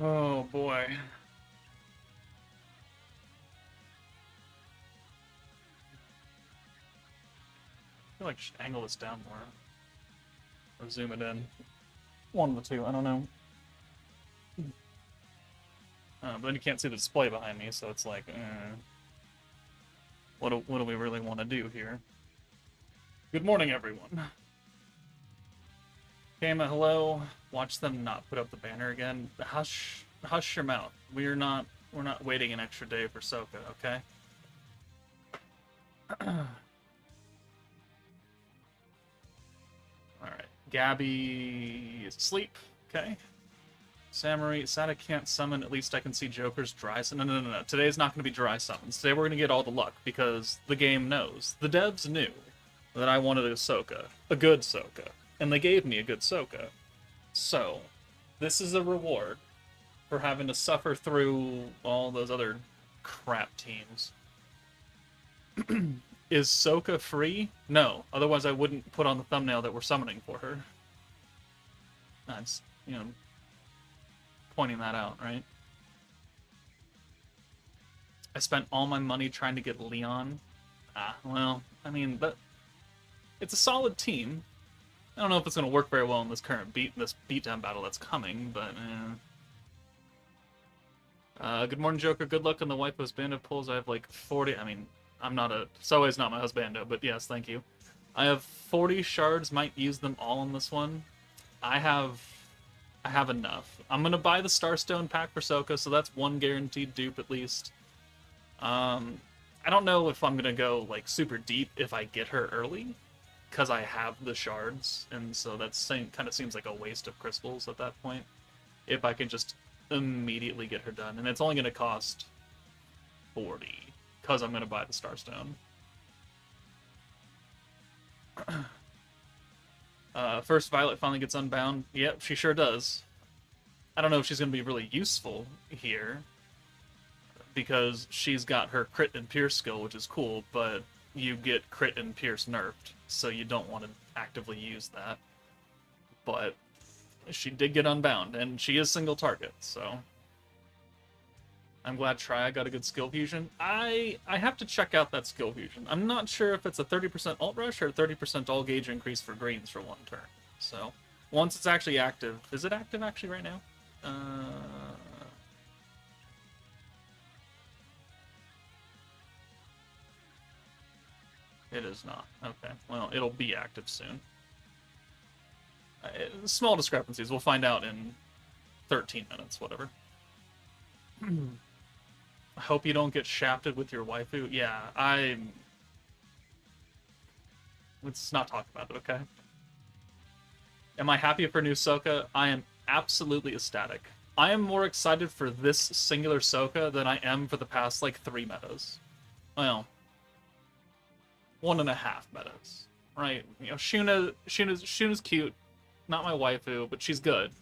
Oh boy. I feel like I should angle this down more. Or zoom it in. One of the two, I don't know. But then you can't see the display behind me, so it's like, what do we really want to do here? Good morning, everyone. Kama, hello. Watch them not put up the banner again. Hush your mouth. We're not waiting an extra day for Souka, okay? Alright. Gabby is asleep. Okay. Samurai, Sada can't summon, at least I can see Joker's dry summon. No. Today's not going to be dry summons. Today we're going to get all the luck, because the game knows. The devs knew that I wanted a Souka. A good Souka. And they gave me a good Souka. So, this is a reward for having to suffer through all those other crap teams. Is Souka free? No. Otherwise I wouldn't put on the thumbnail that we're summoning for her. That's, pointing that out, right? I spent all my money trying to get Leon. Well, I mean, it's a solid team. I don't know if it's going to work very well in this current beatdown battle that's coming, but good morning, Joker. Good luck on the White Post Bando pulls. I have like 40. I mean, I'm not a Soei's not my husbando, but yes, thank you. I have 40 shards. Might use them all in this one. I have enough. I'm gonna buy the Starstone pack for Souka, so that's one guaranteed dupe at least. I don't know if I'm gonna go like super deep if I get her early, because I have the shards, and so that kind of seems like a waste of crystals at that point. If I can just immediately get her done, and it's only gonna cost 40, because I'm gonna buy the Starstone. First Violet finally gets unbound. Yep, she sure does. I don't know if she's going to be really useful here, because she's got her crit and pierce skill, which is cool, but you get crit and pierce nerfed, so you don't want to actively use that. But she did get unbound, and she is single target, so I'm glad Triad got a good skill fusion. I have to check out that skill fusion. I'm not sure if it's a 30% alt rush or a 30% all gauge increase for greens for one turn. So, once it's actually active... Is it active actually right now? It is not. Okay, well, it'll be active soon. Small discrepancies. We'll find out in 13 minutes, whatever. I hope you don't get shafted with your waifu. Yeah, let's not talk about it, okay? Am I happy for new Souka? I am absolutely ecstatic. I am more excited for this singular Souka than I am for the past, like, 3 metas. Well, 1.5 metas, right? Shuna's cute. Not my waifu, but she's good.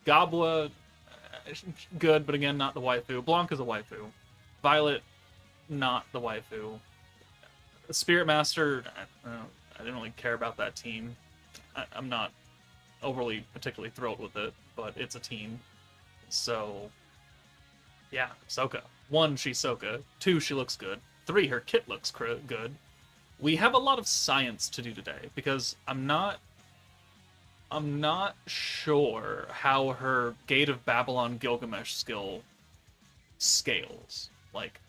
Gabla, good, but again, not the waifu. Blanca's a waifu. Violet, not the waifu. Spirit Master, I didn't really care about that team. I'm not overly particularly thrilled with it, but it's a team. So, yeah, Souka. 1, she's Souka. 2, she looks good. 3, her kit looks good. We have a lot of science to do today, because I'm not sure how her Gate of Babylon Gilgamesh skill scales. Like,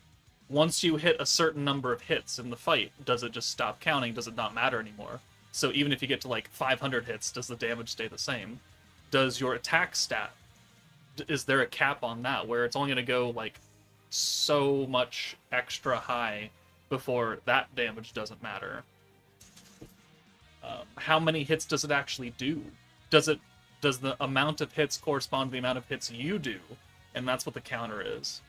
once you hit a certain number of hits in the fight, does it just stop counting? Does it not matter anymore? So even if you get to like 500 hits, does the damage stay the same? Does your attack stat, is there a cap on that where it's only going to go like so much extra high before that damage doesn't matter? How many hits does it actually do? Does the amount of hits correspond to the amount of hits you do? And that's what the counter is.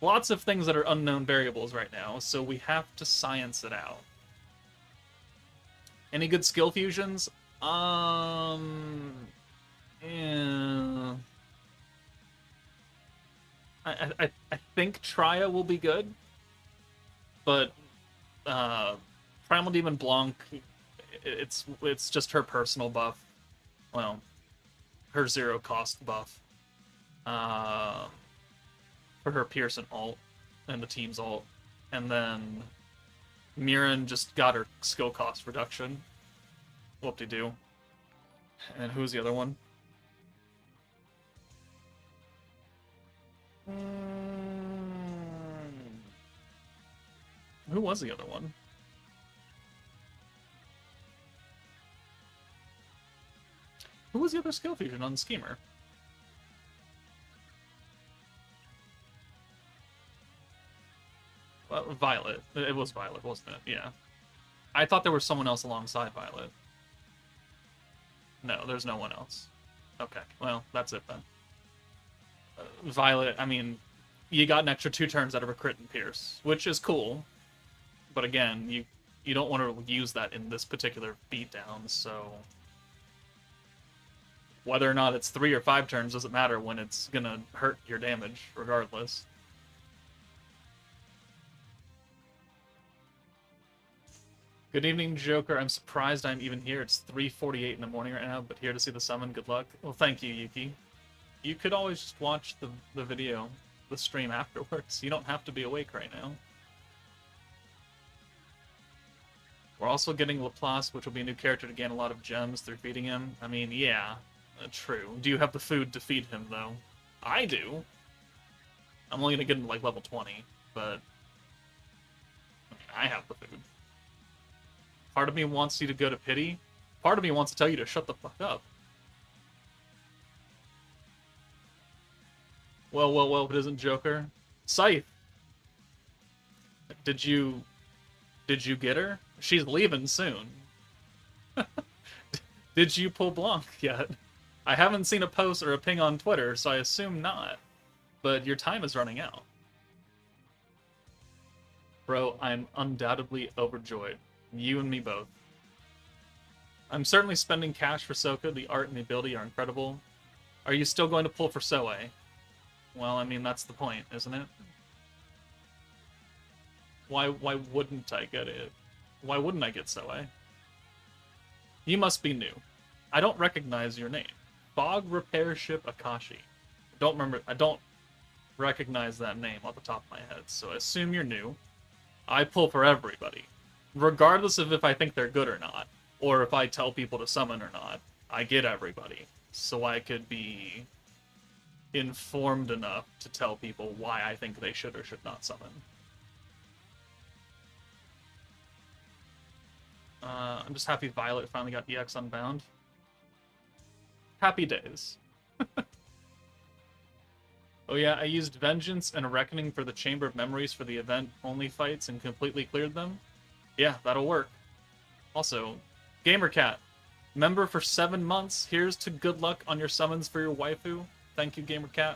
Lots of things that are unknown variables right now, so we have to science it out. Any good skill fusions? Yeah. I think Trya will be good, but Primal Demon Blanc, it's just her personal buff. Well, her 0 cost buff. uh, for her Pearson ult and the team's ult, and then Mirren just got her skill cost reduction. Whoop-de-doo. And who's the other one? Who was the other one? Who was the other skill fusion on the Schemer? Well, Violet. It was Violet, wasn't it? Yeah. I thought there was someone else alongside Violet. No, there's no one else. Okay, well, that's it then. Violet, I mean, you got an extra 2 turns out of a crit and Pierce, which is cool. But again, you don't want to use that in this particular beatdown, so... Whether or not it's 3 or 5 turns doesn't matter when it's gonna hurt your damage, regardless. Good evening, Joker. I'm surprised I'm even here. It's 3:48 in the morning right now, but here to see the summon. Good luck. Well, thank you, Yuki. You could always just watch the video, the stream afterwards. You don't have to be awake right now. We're also getting Laplace, which will be a new character to gain a lot of gems through feeding him. I mean, yeah, true. Do you have the food to feed him, though? I do. I'm only going to get him to, like, level 20, but I have the food. Part of me wants you to go to pity. Part of me wants to tell you to shut the fuck up. Well, if it isn't Joker. Scythe! Did you get her? She's leaving soon. Did you pull Blanc yet? I haven't seen a post or a ping on Twitter, so I assume not. But your time is running out. Bro, I'm undoubtedly overjoyed. You and me both. I'm certainly spending cash for Souka. The art and the ability are incredible. Are you still going to pull for SOUEI? Well, I mean, that's the point, isn't it? Why wouldn't I get it? Why wouldn't I get SOUEI? You must be new. I don't recognize your name. Fog Repair Ship Akashi. I don't recognize that name off the top of my head, so I assume you're new. I pull for everybody. Regardless of if I think they're good or not, or if I tell people to summon or not, I get everybody. So I could be informed enough to tell people why I think they should or should not summon. I'm just happy Violet finally got EX Unbound. Happy days. Oh yeah, I used Vengeance and Reckoning for the Chamber of Memories for the event-only fights and completely cleared them. Yeah, that'll work. Also, GamerCat, member for 7 months. Here's to good luck on your summons for your waifu. Thank you, GamerCat.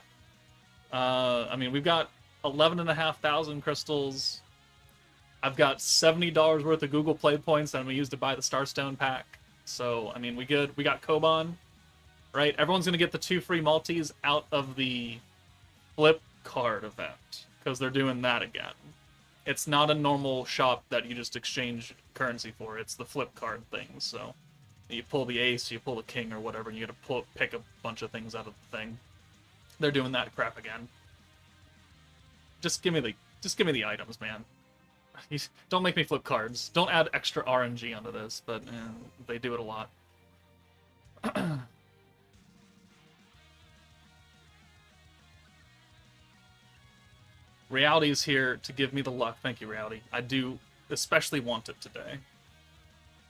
I mean, we've got 11,500 crystals. I've got $70 worth of Google Play points that I'm going to use to buy the Starstone pack. So, I mean, we good. We got Koban, right? Everyone's going to get the 2 free multis out of the flip card event, because they're doing that again. It's not a normal shop that you just exchange currency for. It's the flip card thing, so you pull the ace, you pull the king or whatever, and you gotta pick a bunch of things out of the thing. They're doing that crap again. Just give me the items, man. Don't make me flip cards. Don't add extra RNG onto this, but they do it a lot. Reality is here to give me the luck. Thank you, Reality. I do especially want it today.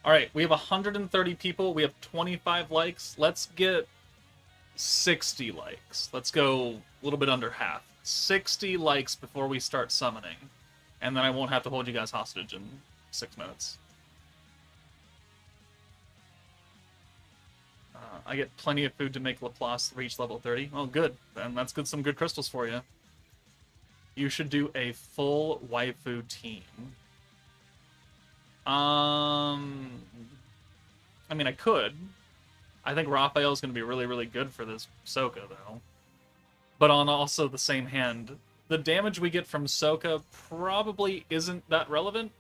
Alright, we have 130 people. We have 25 likes. Let's get 60 likes. Let's go a little bit under half. 60 likes before we start summoning. And then I won't have to hold you guys hostage in 6 minutes. I get plenty of food to make Laplace reach level 30. Oh, good. Then that's good. Some good crystals for you. You should do a full waifu team. I mean, I could. I think Raphael's going to be really, really good for this Souka, though. But on also the same hand, the damage we get from Souka probably isn't that relevant,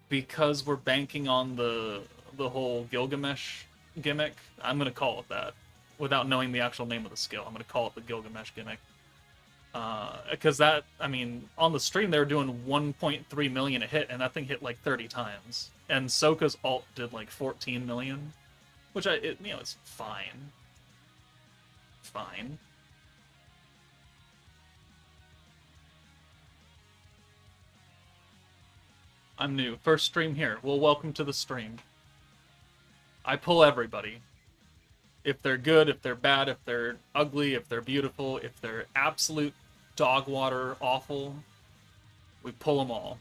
because we're banking on the whole Gilgamesh gimmick. I'm going to call it that. without knowing the actual name of the skill. I'm gonna call it the Gilgamesh gimmick. Because that, I mean, on the stream they were doing 1.3 million a hit, and that thing hit like 30 times. And Souka's ult did like 14 million, which it's fine. Fine. I'm new. First stream here. Well, welcome to the stream. I pull everybody. If they're good, if they're bad, if they're ugly, if they're beautiful, if they're absolute dog water awful, we pull them all.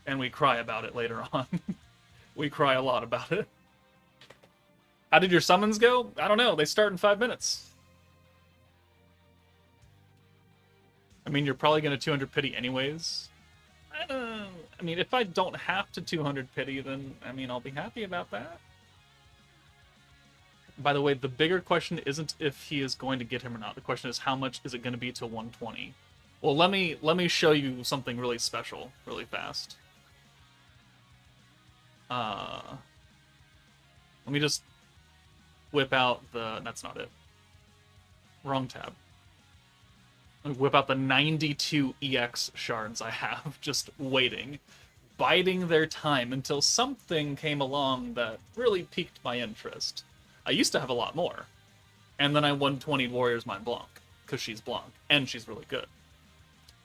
And we cry about it later on. We cry a lot about it. How did your summons go? I don't know. They start in 5 minutes. I mean, you're probably going to 200 pity anyways. I mean, if I don't have to 200 pity, then, I mean, I'll be happy about that. By the way, the bigger question isn't if he is going to get him or not. The question is how much is it going to be to 120? Well, let me show you something really special, really fast. Let me just whip out the... That's not it. Wrong tab. Let me whip out the 92 EX shards I have, just waiting. Biding their time until something came along that really piqued my interest. I used to have a lot more. And then I 120 Warrior's Mind Blanc, because she's Blanc, and she's really good.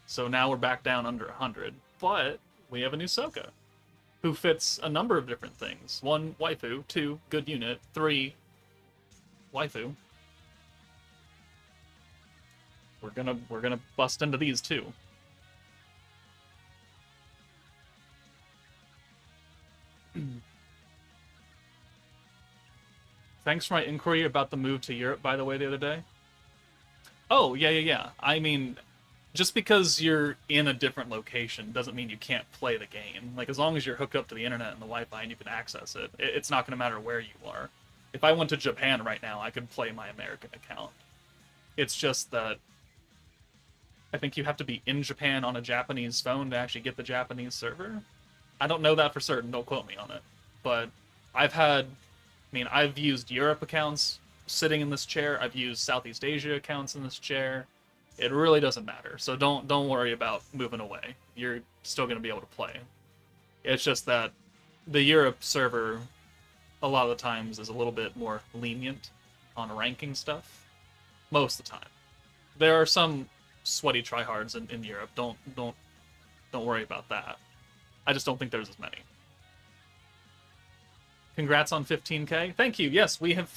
So now we're back down under 100, but we have a new Souka, who fits a number of different things. 1, waifu. 2, good unit. 3, waifu. We're gonna bust into these too. Thanks for my inquiry about the move to Europe, by the way, the other day. Oh, yeah. I mean, just because you're in a different location doesn't mean you can't play the game. Like, as long as you're hooked up to the internet and the Wi-Fi and you can access it, it's not going to matter where you are. If I went to Japan right now, I could play my American account. It's just that I think you have to be in Japan on a Japanese phone to actually get the Japanese server. I don't know that for certain, don't quote me on it. But I've used Europe accounts sitting in this chair. I've used Southeast Asia accounts in this chair. It really doesn't matter. So don't worry about moving away. You're still going to be able to play. It's just that the Europe server, a lot of the times, is a little bit more lenient on ranking stuff. Most of the time. There are some sweaty tryhards in Europe. Don't worry about that. I just don't think there's as many. Congrats on 15K. Thank you. Yes, we hit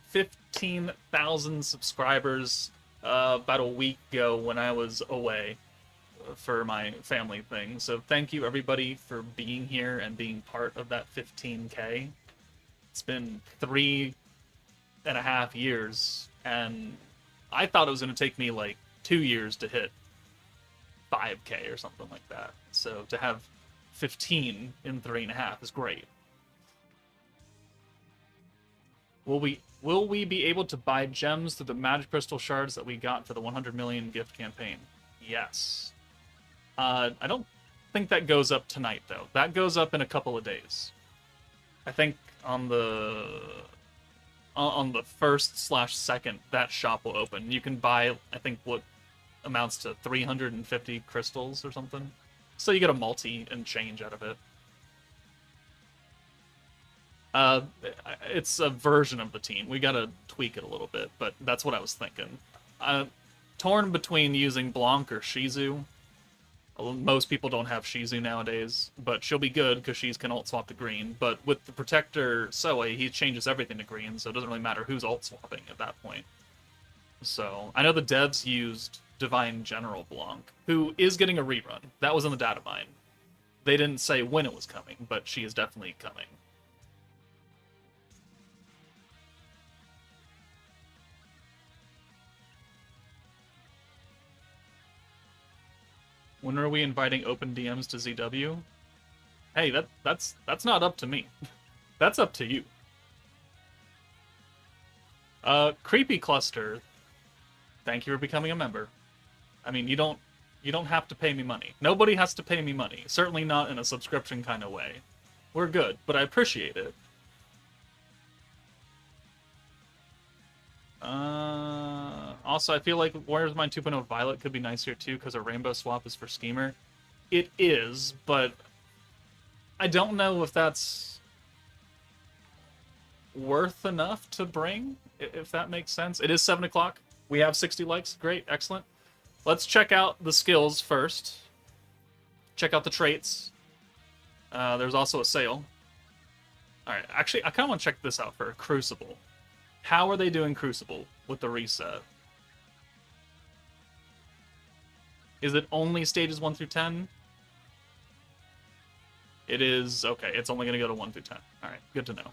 15,000 subscribers about a week ago when I was away for my family thing. So thank you everybody for being here and being part of that 15K. It's been 3.5 years, and I thought it was going to take me like 2 years to hit 5K or something like that. So to have 15 in 3.5 is great. Will we be able to buy gems through the magic crystal shards that we got for the 100 million gift campaign? Yes. I don't think that goes up tonight though. That goes up in a couple of days. I think on the 1st/2nd that shop will open. You can buy, I think, what amounts to 350 crystals or something. So you get a multi and change out of it. It's a version of the team. We gotta tweak it a little bit, but that's what I was thinking. Torn between using Blanc or Shizu. Most people don't have Shizu nowadays, but she'll be good because she can ult swap to green. But with the Protector Soeui, he changes everything to green, so it doesn't really matter who's ult swapping at that point. So I know the devs used Divine General Blanc, who is getting a rerun. That was in the data mine. They didn't say when it was coming, but she is definitely coming. When are we inviting open DMs to ZW? Hey, that's not up to me. That's up to you. Creepy Cluster, thank you for becoming a member. I mean, you don't have to pay me money. Nobody has to pay me money. Certainly not in a subscription kind of way. We're good, but I appreciate it. Also, I feel like Warriors Mind 2.0 Violet could be nice here too, because a Rainbow Swap is for Schemer. It is, but I don't know if that's worth enough to bring, if that makes sense. It is 7 o'clock. We have 60 likes. Great, excellent. Let's check out the skills first. Check out the traits. There's also a sale. Alright, actually, I kind of want to check this out for Crucible. How are they doing Crucible with the reset? Is it only stages 1 through 10? It is, okay, it's only going to go to 1 through 10. Alright, good to know.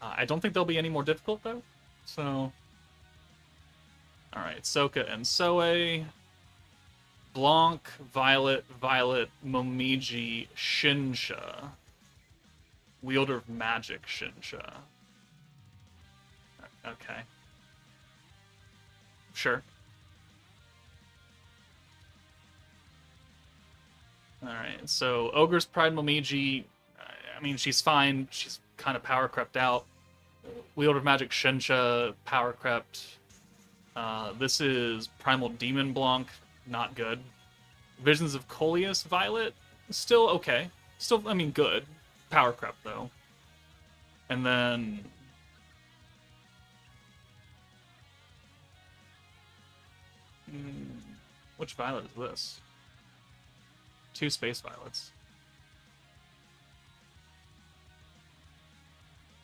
I don't think they'll be any more difficult, though. So, alright, Souka and Soeui. Blanc, Violet, Momiji, Shinsha. Wielder of Magic, Shinsha. Okay. Sure. Alright, so Ogre's Pride Momiji, I mean, she's fine. She's kind of power crept out. Wielder of Magic Shinsha, power crept. This is Primal Demon Blanc, not good. Visions of Coleus Violet, still okay. Still, I mean, good. Power crept, though. And then... which Violet is this? 2 Space Violets.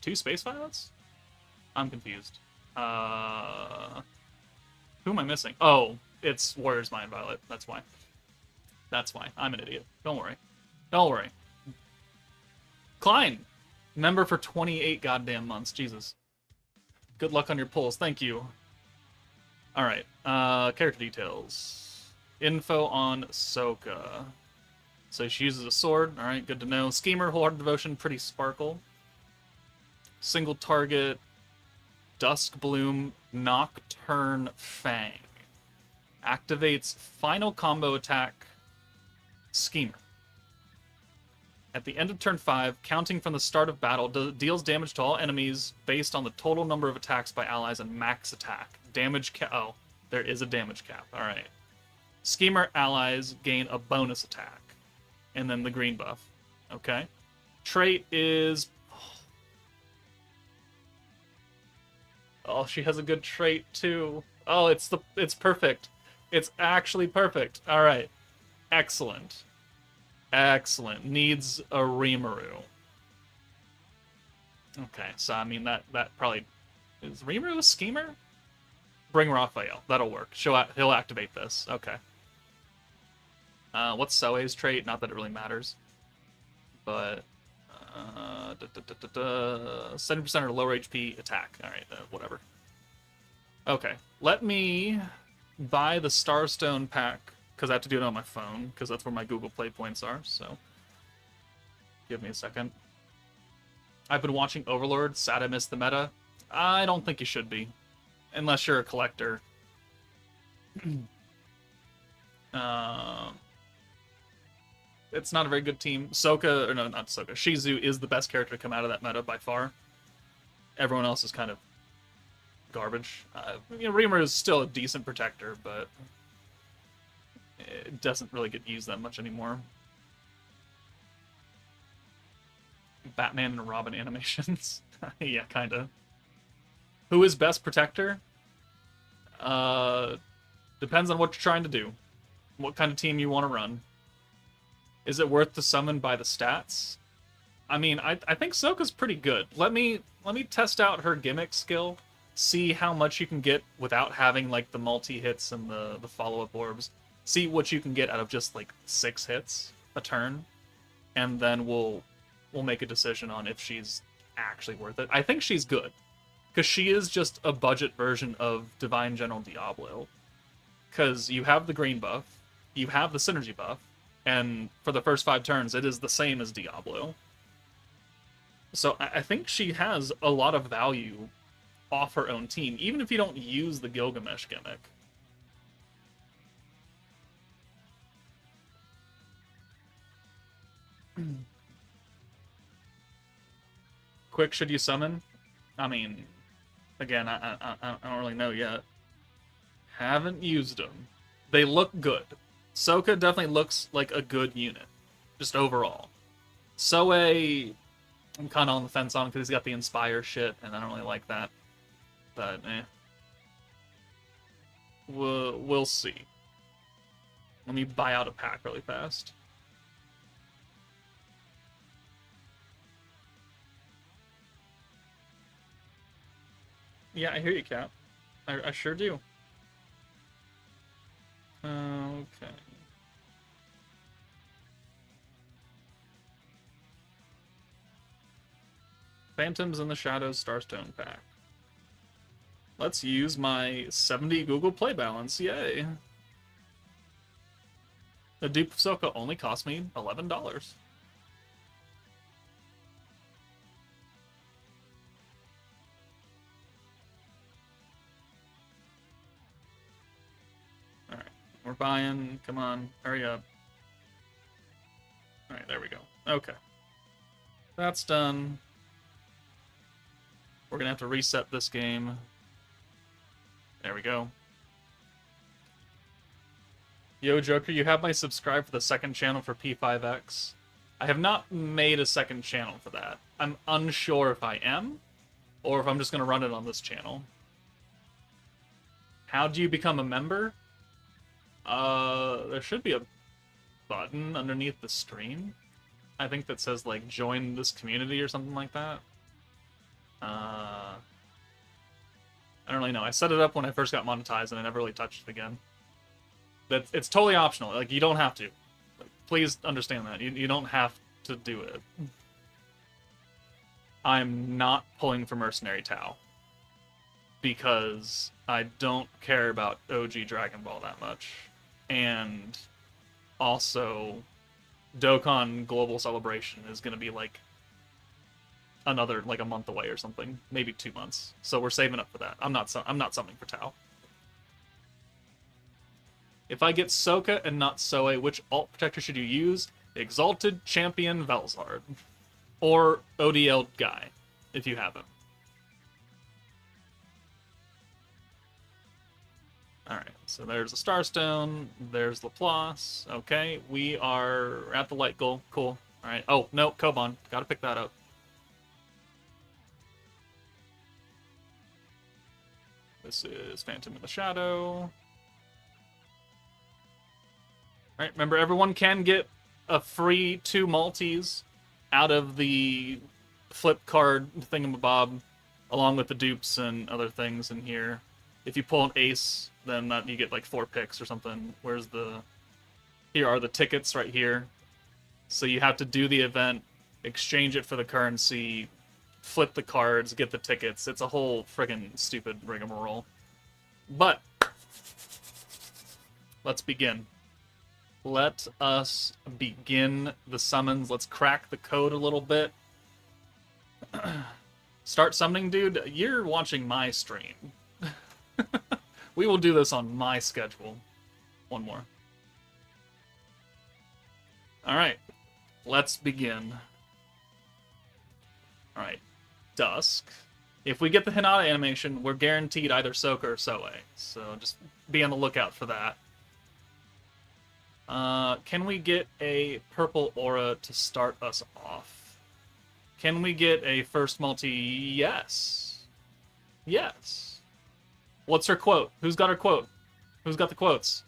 2 Space Violets? I'm confused. Who am I missing? Oh, it's Warrior's Mind Violet. That's why. That's why. I'm an idiot. Don't worry. Don't worry. Klein! Member for 28 goddamn months. Jesus. Good luck on your polls. Thank you. Alright. Character details. Info on Souka. So she uses a sword. Alright, good to know. Schemer, Wholehearted Devotion, pretty sparkle. Single target. Dusk Bloom, Nocturne Fang. Activates final combo attack, Schemer. At the end of turn 5, counting from the start of battle, deals damage to all enemies based on the total number of attacks by allies and max attack. Damage cap. Oh, there is a damage cap. Alright. Schemer allies gain a bonus attack. And then the green buff. Okay. Trait is... Oh, she has a good trait too. Oh, it's perfect. It's actually perfect. All right. Excellent. Excellent. Needs a Rimuru. Okay, so I mean that probably is Rimuru a schemer? Bring Raphael. That'll work. He'll activate this. Okay. What's Soei's trait? Not that it really matters. But 70% or lower HP attack. All right, whatever. Okay, let me buy the Starstone pack because I have to do it on my phone because that's where my Google Play points are. So, give me a second. I've been watching Overlord. Sad I missed the meta. I don't think you should be, unless you're a collector. It's not a very good team. Souka, or no, not Souka. Shizu is the best character to come out of that meta by far. Everyone else is kind of garbage. Reamer is still a decent protector, but it doesn't really get used that much anymore. Batman and Robin animations. Yeah, kind of. Who is best protector? Depends on what you're trying to do. What kind of team you want to run. Is it worth to summon by the stats? I mean, I think Souka's pretty good. Let me test out her gimmick skill. See how much you can get without having like the multi-hits and the follow-up orbs. See what you can get out of just like 6 hits a turn. And then we'll make a decision on if she's actually worth it. I think she's good. Because she is just a budget version of Divine General Diablo. Because you have the green buff, you have the synergy buff, and for the first 5 turns, it is the same as Diablo. So I think she has a lot of value off her own team, even if you don't use the Gilgamesh gimmick. Quick, should you summon? I mean, Again, I don't really know yet. Haven't used them. They look good. Souka definitely looks like a good unit, just overall. Soeui, I'm kind of on the fence on because he's got the Inspire shit, and I don't really like that. But, we'll see. Let me buy out a pack really fast. Yeah, I hear you, Cap. I sure do. Okay. Phantoms in the Shadows Starstone pack. Let's use my 70 Google Play balance. Yay. The dupe of Souka only cost me $11. Alright, we're buying. Come on, hurry up. Alright, there we go. Okay. That's done. We're gonna have to reset this game. There we go. Yo, Joker, you have my subscribe for the second channel for P5X. I have not made a second channel for that. I'm unsure if I am, or if I'm just going to run it on this channel. How do you become a member? There should be a button underneath the stream, I think, that says, like, join this community or something like that. I don't really know. I set it up when I first got monetized, and I never really touched it again. It's totally optional. Like, you don't have to. Like, please understand that. You don't have to do it. I'm not pulling for Mercenary Tau. Because I don't care about OG Dragon Ball that much. And also, Dokkan Global Celebration is going to be, like, another, like, a month away or something. Maybe 2 months. So we're saving up for that. I'm not summoning for Tau. If I get Souka and not Soeui, which alt protector should you use? Exalted Champion Velzard. Or ODL Guy, if you have him. Alright, so there's the Starstone, there's Laplace. Okay, we are at the light goal. Cool. Alright, oh, no, Koban. Gotta pick that up. This is Phantom in the Shadow. Right, remember, everyone can get a free 2 multis out of the flip card thingamabob, along with the dupes and other things in here. If you pull an ace, then you get like 4 picks or something. Where's the... Here are the tickets right here. So you have to do the event, exchange it for the currency, flip the cards, get the tickets. It's a whole friggin' stupid rigmarole. But, let's begin. Let us begin the summons. Let's crack the code a little bit. Start summoning, dude. You're watching my stream. We will do this on my schedule. One more. Alright. Let's begin. Alright. Dusk. If we get the Hinata animation, we're guaranteed either Souka or Soeui. So just be on the lookout for that. Can we get a purple aura to start us off? Can we get a first multi? Yes. Yes. What's her quote? Who's got her quote? Who's got the quotes?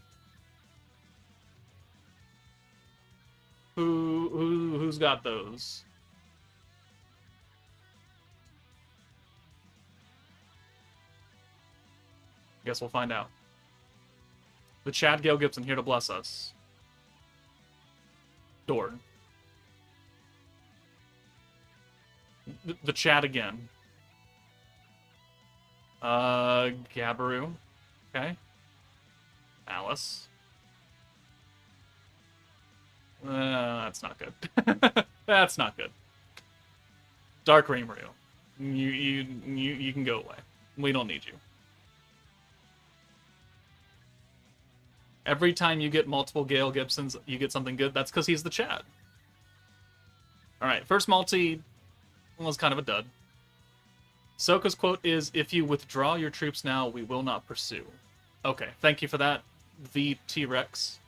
Who's got those? Guess we'll find out. The Chad Gale Gibson here to bless us. Dord. The Chad again. Gabaru. Okay. Alice. That's not good. That's not good. Dark Rimuru. You can go away. We don't need you. Every time you get multiple Gale Gibsons, you get something good. That's because he's the Chad. Alright, first multi was kind of a dud. Soka's quote is, "If you withdraw your troops now, we will not pursue." Okay, thank you for that, the T-Rex.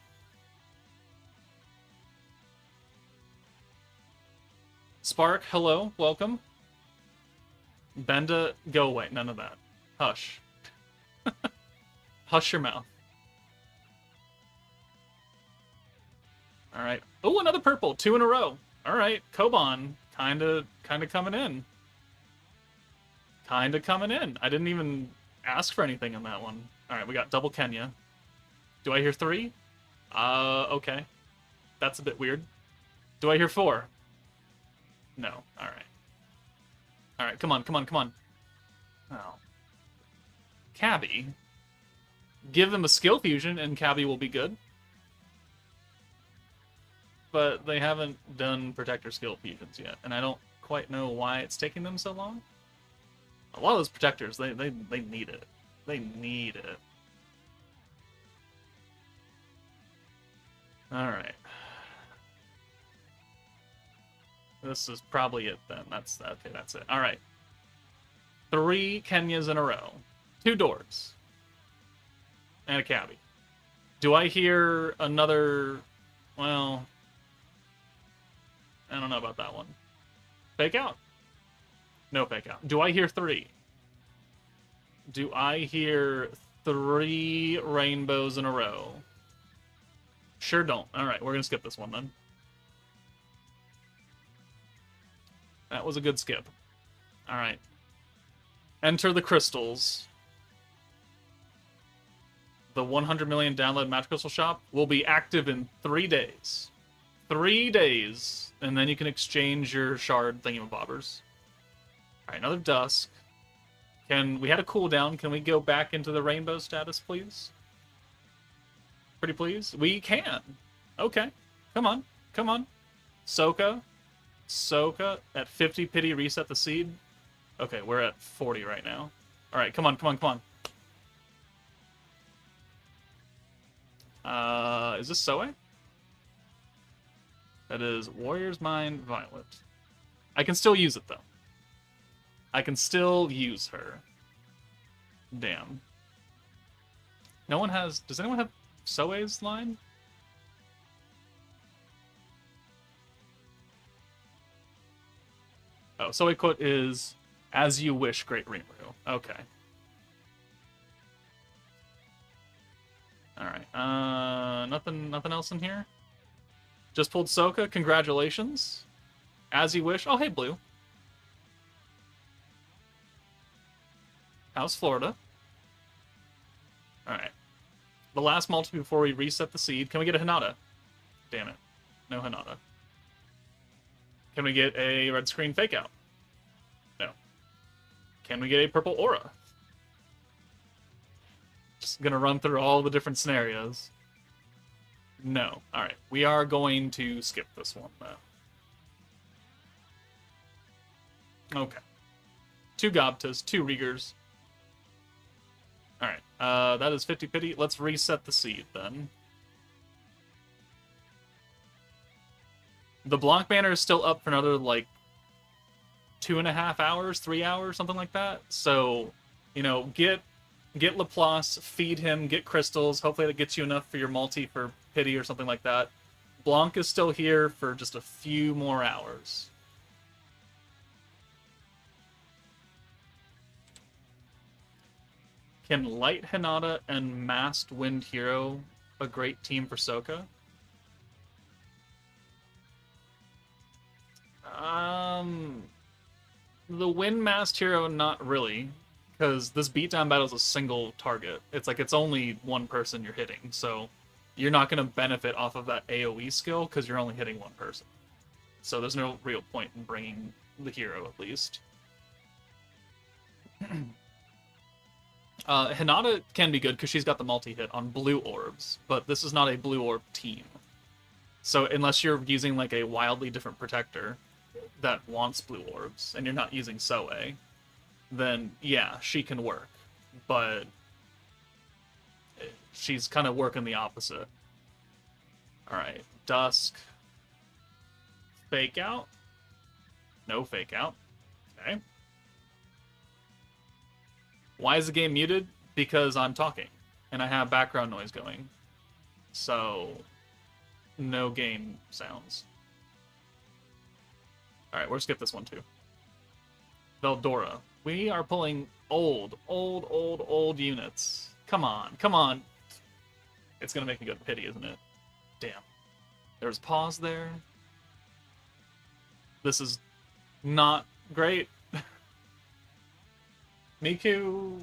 Spark, hello, welcome. Benda, go away, none of that. Hush. Hush your mouth. Alright. Oh, another purple, 2 in a row. Alright, Koban, kinda coming in. Kinda coming in. I didn't even ask for anything on that one. Alright, we got double Kenya. Do I hear 3? Okay. That's a bit weird. Do I hear 4? No. Alright. Alright, come on, come on, come on. Oh. Cabby. Give them a skill fusion and Cabby will be good. But they haven't done Protector skill fusions yet, and I don't quite know why it's taking them so long. A lot of those Protectors, they need it. They need it. Alright. This is probably it then. That's it. Alright. 3 Kenyas in a row. 2 doors. And a Cabby. Do I hear another... Well... I don't know about that one. Fake out. No fake out. Do I hear 3? Do I hear 3 rainbows in a row? Sure don't. Alright, we're gonna skip this one then. That was a good skip. Alright. Enter the crystals. The 100 million download Magic Crystal Shop will be active in 3 days. 3 days, and then you can exchange your shard thingamabobbers. Alright, another Dusk. We had a cooldown. Can we go back into the rainbow status, please? Pretty please? We can. Okay. Come on. Come on. Souka. Souka at 50 pity, reset the seed. Okay, we're at 40 right now. Alright, come on, come on, come on. Is this Soeui? That is Warrior's Mind Violet. I can still use it, though. I can still use her. Damn. No one has... Does anyone have Soei's line? Oh, Soeui quote is, "As you wish, Great Rimuru." Okay. Alright. Nothing else in here? Just pulled Souka. Congratulations. As you wish. Oh, hey, Blue. How's Florida? Alright. The last multi before we reset the seed. Can we get a Hinata? Damn it. No Hinata. Can we get a red screen fake out? No. Can we get a purple aura? Just gonna run through all the different scenarios. No. Alright. We are going to skip this one, though. Okay. 2 Gobtas, 2 Rigers. Alright. That is 50 pity. Let's reset the seed, then. The Blanc banner is still up for another, like, 2.5 hours, 3 hours, something like that. So, you know, get Laplace, feed him, get crystals. Hopefully that gets you enough for your multi for pity or something like that. Blanc is still here for just a few more hours. Can Light Hinata and Masked Wind Hero a great team for Souka? The Wind Masked Hero, not really. Because this beatdown battle is a single target. It's like it's only one person you're hitting, so you're not going to benefit off of that AoE skill because you're only hitting one person. So there's no real point in bringing the hero, at least. Hinata can be good because she's got the multi-hit on blue orbs, but this is not a blue orb team. So unless you're using like a wildly different protector that wants blue orbs, and you're not using Soeui, then yeah, she can work. But she's kind of working the opposite. Alright, Dusk. Fake out? No fake out. Okay. Why is the game muted? Because I'm talking, and I have background noise going. So, no game sounds. Alright, we'll skip this one too. Veldora. We are pulling old units. Come on, come on. It's gonna make me go to pity, isn't it? Damn. There's pause there. This is not great. Miku...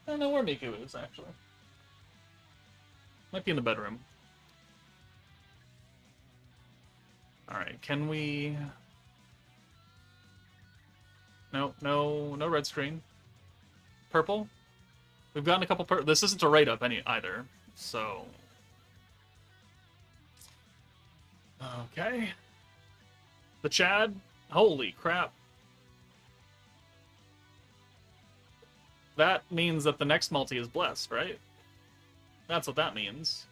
I don't know where Miku is, actually. Might be in the bedroom. Alright, can we... No red screen. Purple? We've gotten a couple this isn't a rate up either, so... Okay. The Chad? Holy crap. That means that the next multi is blessed, right? That's what that means.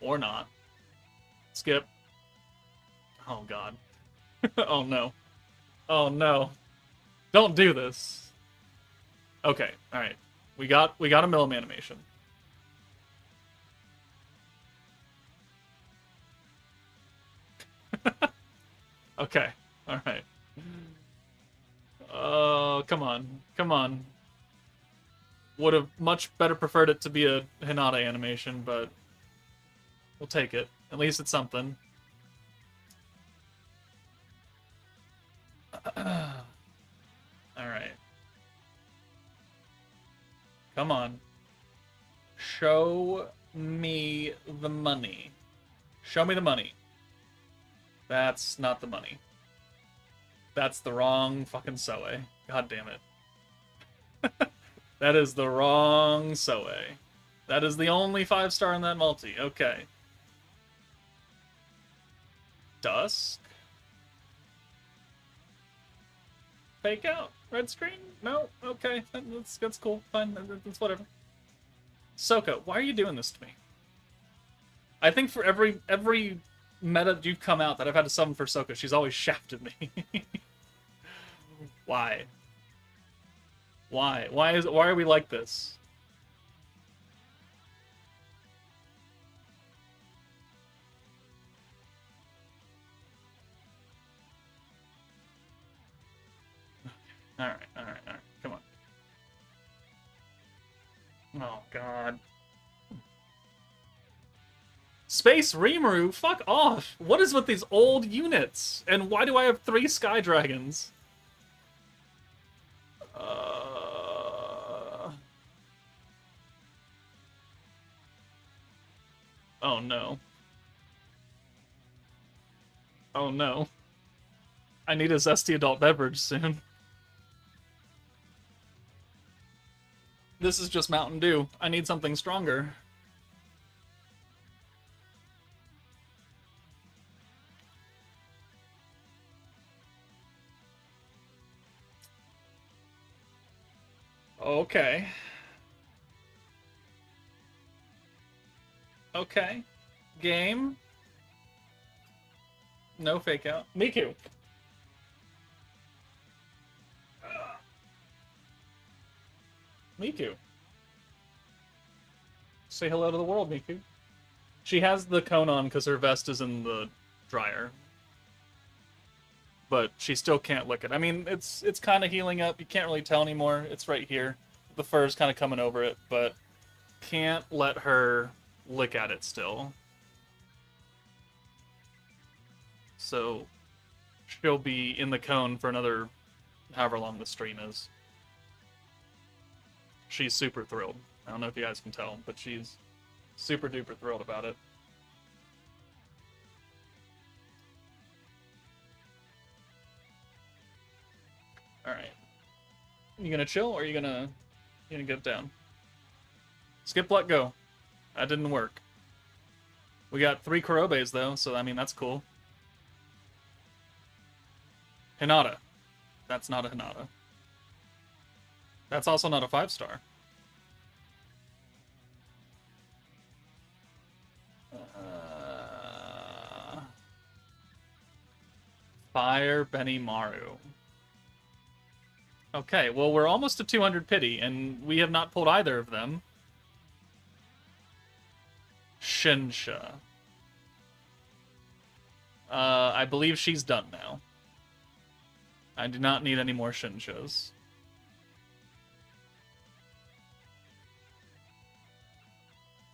Or not. Skip. Oh god. Oh no. Oh no. Don't do this. Okay, alright. We got a Milim animation. Okay, alright. Oh, come on. Come on. Would have much better preferred it to be a Hinata animation, but we'll take it. At least it's something. Alright. Come on. Show me the money. Show me the money. That's not the money. That's the wrong fucking Soeei. God damn it. That is the wrong Soeei. That is the only 5-star in that multi. Okay. Dusk? Fake out? Red screen? No? Okay. That's cool. Fine. That's whatever. Souka, why are you doing this to me? I think for every meta you've come out that I've had to summon for Souka, she's always shafted me. Why? Why? Why are we like this? Alright. Come on. Oh, God. Space Rimuru? Fuck off! What is with these old units? And why do I have 3 Sky Dragons? Oh no. Oh no. I need a zesty adult beverage soon. This is just Mountain Dew. I need something stronger. Okay. Okay. Game. No fake out. Miku. Miku. Say hello to the world, Miku. She has the cone on because her vest is in the dryer. But she still can't lick it. I mean, it's kind of healing up. You can't really tell anymore. It's right here. The fur's kind of coming over it, but can't let her lick at it still. So she'll be in the cone for another however long the stream is. She's super thrilled. I don't know if you guys can tell, but she's super duper thrilled about it. Alright. You gonna chill or are you gonna get down? Skip, let go. That didn't work. We got 3 Kurobes though, so I mean that's cool. Hinata. That's not a Hinata. That's also not a 5-star. Fire Benimaru. Okay, well, we're almost to 200 pity, and we have not pulled either of them. Shinsha. I believe she's done now. I do not need any more Shinshas.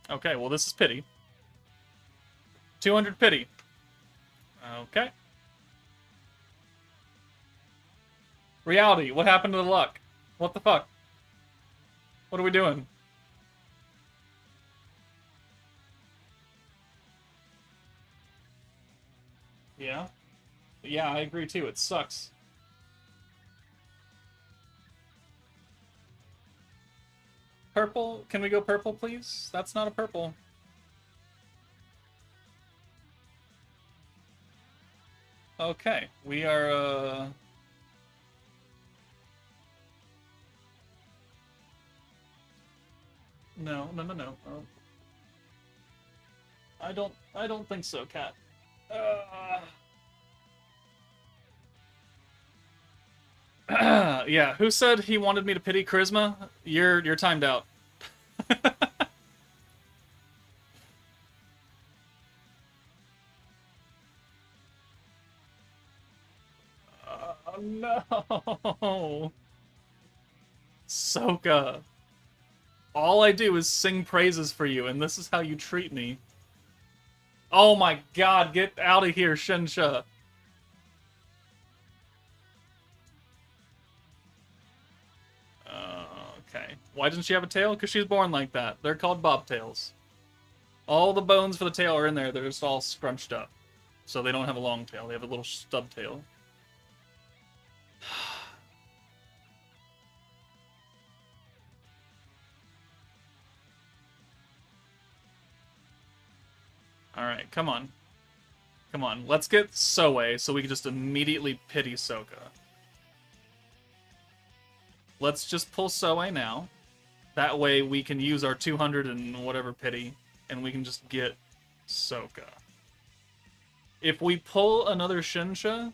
Okay, well, this is pity. 200 pity. Okay. Reality, what happened to the luck? What the fuck? What are we doing? Yeah? Yeah, I agree too. It sucks. Purple? Can we go purple, please? That's not a purple. Okay, we are, No, no, no, no. Oh. I don't think so, Cat. Yeah, who said he wanted me to pity charisma? You're timed out. No. Souka. All I do is sing praises for you, and this is how you treat me. Oh my god, get out of here, Shinsha. Okay. Why doesn't she have a tail? Because she's born like that. They're called bobtails. All the bones for the tail are in there. They're just all scrunched up. So they don't have a long tail. They have a little stub tail. Alright, come on. Come on, let's get Soeui so we can just immediately pity Souka. Let's just pull Soeui now. That way we can use our 200 and whatever pity, and we can just get Souka. If we pull another Shinsha,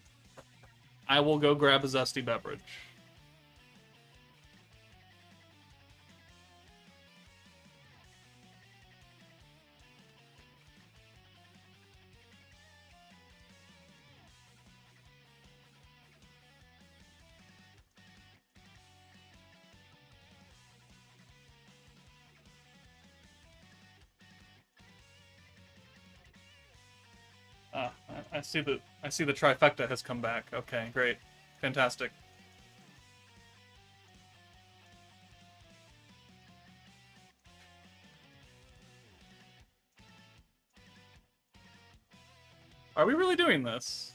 I will go grab a zesty beverage. I see the trifecta has come back. Okay, great. Fantastic. Are we really doing this?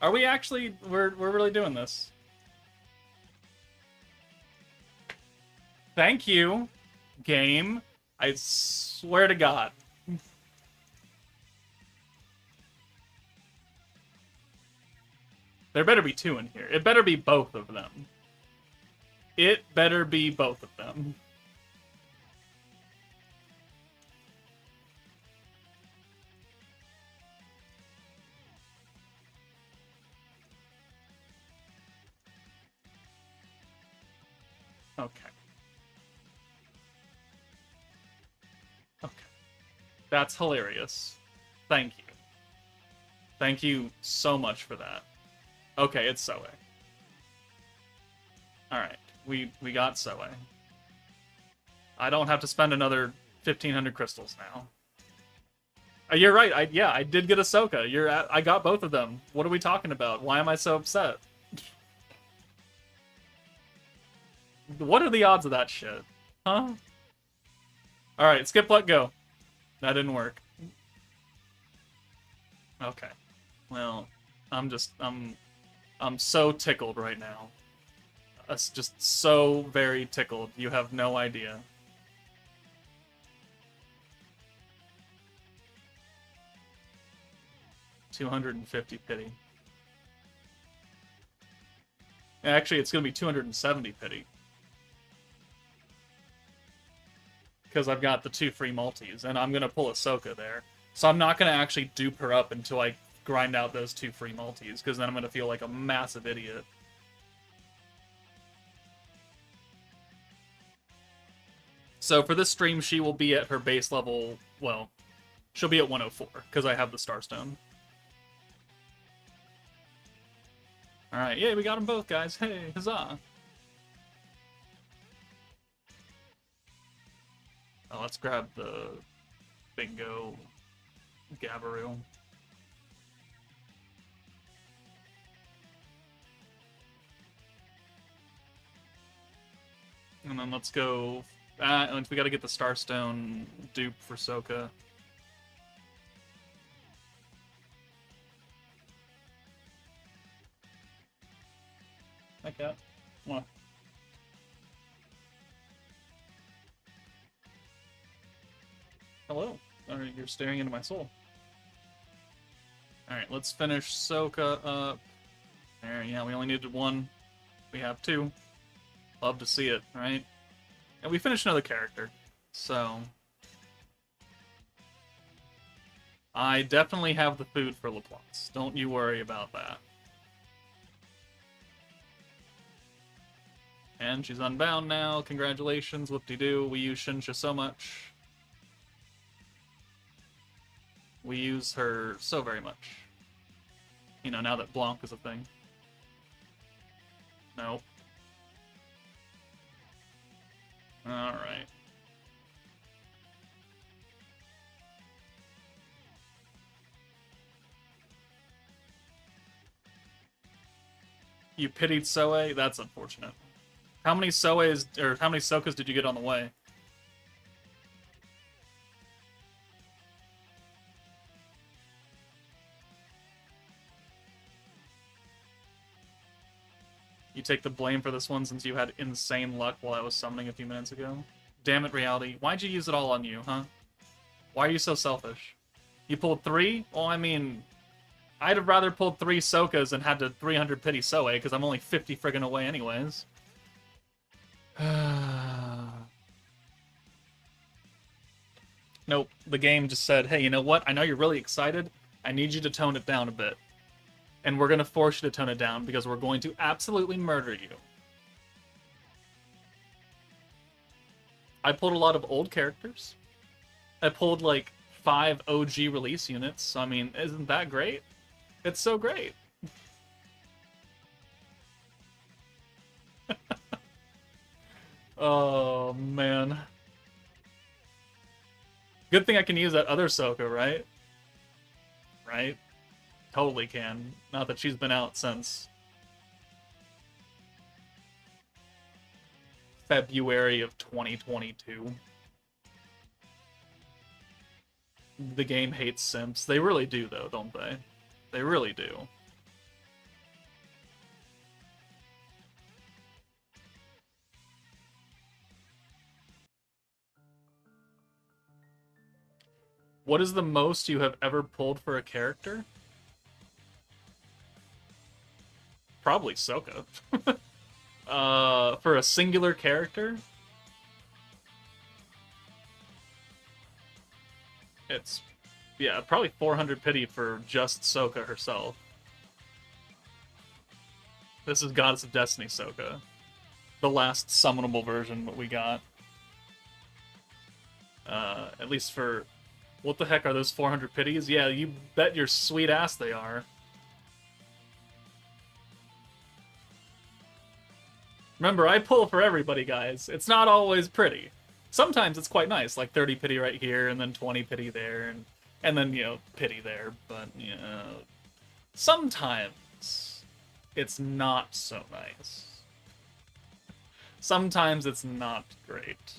Are we actually we're really doing this? Thank you, game. I swear to God. There better be two in here. It better be both of them. It better be both of them. Okay. Okay. That's hilarious. Thank you. Thank you so much for that. Okay, it's Soeui. Alright, we got Soeui. I don't have to spend another 1,500 crystals now. You're right, I did get a Souka. I got both of them. What are we talking about? Why am I so upset? What are the odds of that shit? Huh? Alright, skip, let go. That didn't work. Okay. Well, I'm so tickled right now. Just so very tickled. You have no idea. $250 pity. Actually, it's gonna be 270 pity. Because I've got the 2 free multis, and I'm gonna pull a Souka there. So I'm not gonna actually dupe her up until I grind out those 2 free multis, because then I'm gonna feel like a massive idiot. So for this stream, she will be at her base level. Well, she'll be at 104 because I have the Starstone. All right, yeah, we got them both, guys. Hey, huzzah! Oh, let's grab the bingo Gabaru. And then let's go. We got to get the Starstone dupe for Souka. Hi, cat. What? Hello. You're staring into my soul. Alright, let's finish Souka up. There, yeah, we only needed one. We have two. Love to see it, right? And we finished another character. So... I definitely have the food for Laplace. Don't you worry about that. And she's unbound now. Congratulations, whoop-de-doo. We use Shinsha so much. We use her so very much. You know, now that Blanc is a thing. Nope. Alright. You pitied Soeui? That's unfortunate. How many Soueis, or how many Soukas did you get on the way? You take the blame for this one since you had insane luck while I was summoning a few minutes ago. Damn it, reality. Why'd you use it all on you, huh? Why are you so selfish? You pulled 3? Well, I mean, I'd have rather pulled 3 Soukas and had to 300 pity Soeui, because I'm only 50 friggin' away anyways. Nope, the game just said, hey, you know what? I know you're really excited. I need you to tone it down a bit. And we're going to force you to tone it down because we're going to absolutely murder you. I pulled a lot of old characters. I pulled like 5 OG release units. So, I mean, isn't that great? It's so great. Oh, man. Good thing I can use that other Souka, right? Right? Totally can. Not that she's been out since February of 2022. The game hates simps. They really do, though, don't they? They really do. What is the most you have ever pulled for a character? Probably Souka. For a singular character? It's, yeah, probably 400 pity for just Souka herself. This is Goddess of Destiny Souka. The last summonable version that we got. At least for... What the heck are those 400 pities? Yeah, you bet your sweet ass they are. Remember, I pull for everybody, guys. It's not always pretty. Sometimes it's quite nice, like 30 pity right here, and then 20 pity there, and then, you know, pity there. But, you know, sometimes it's not so nice. Sometimes it's not great.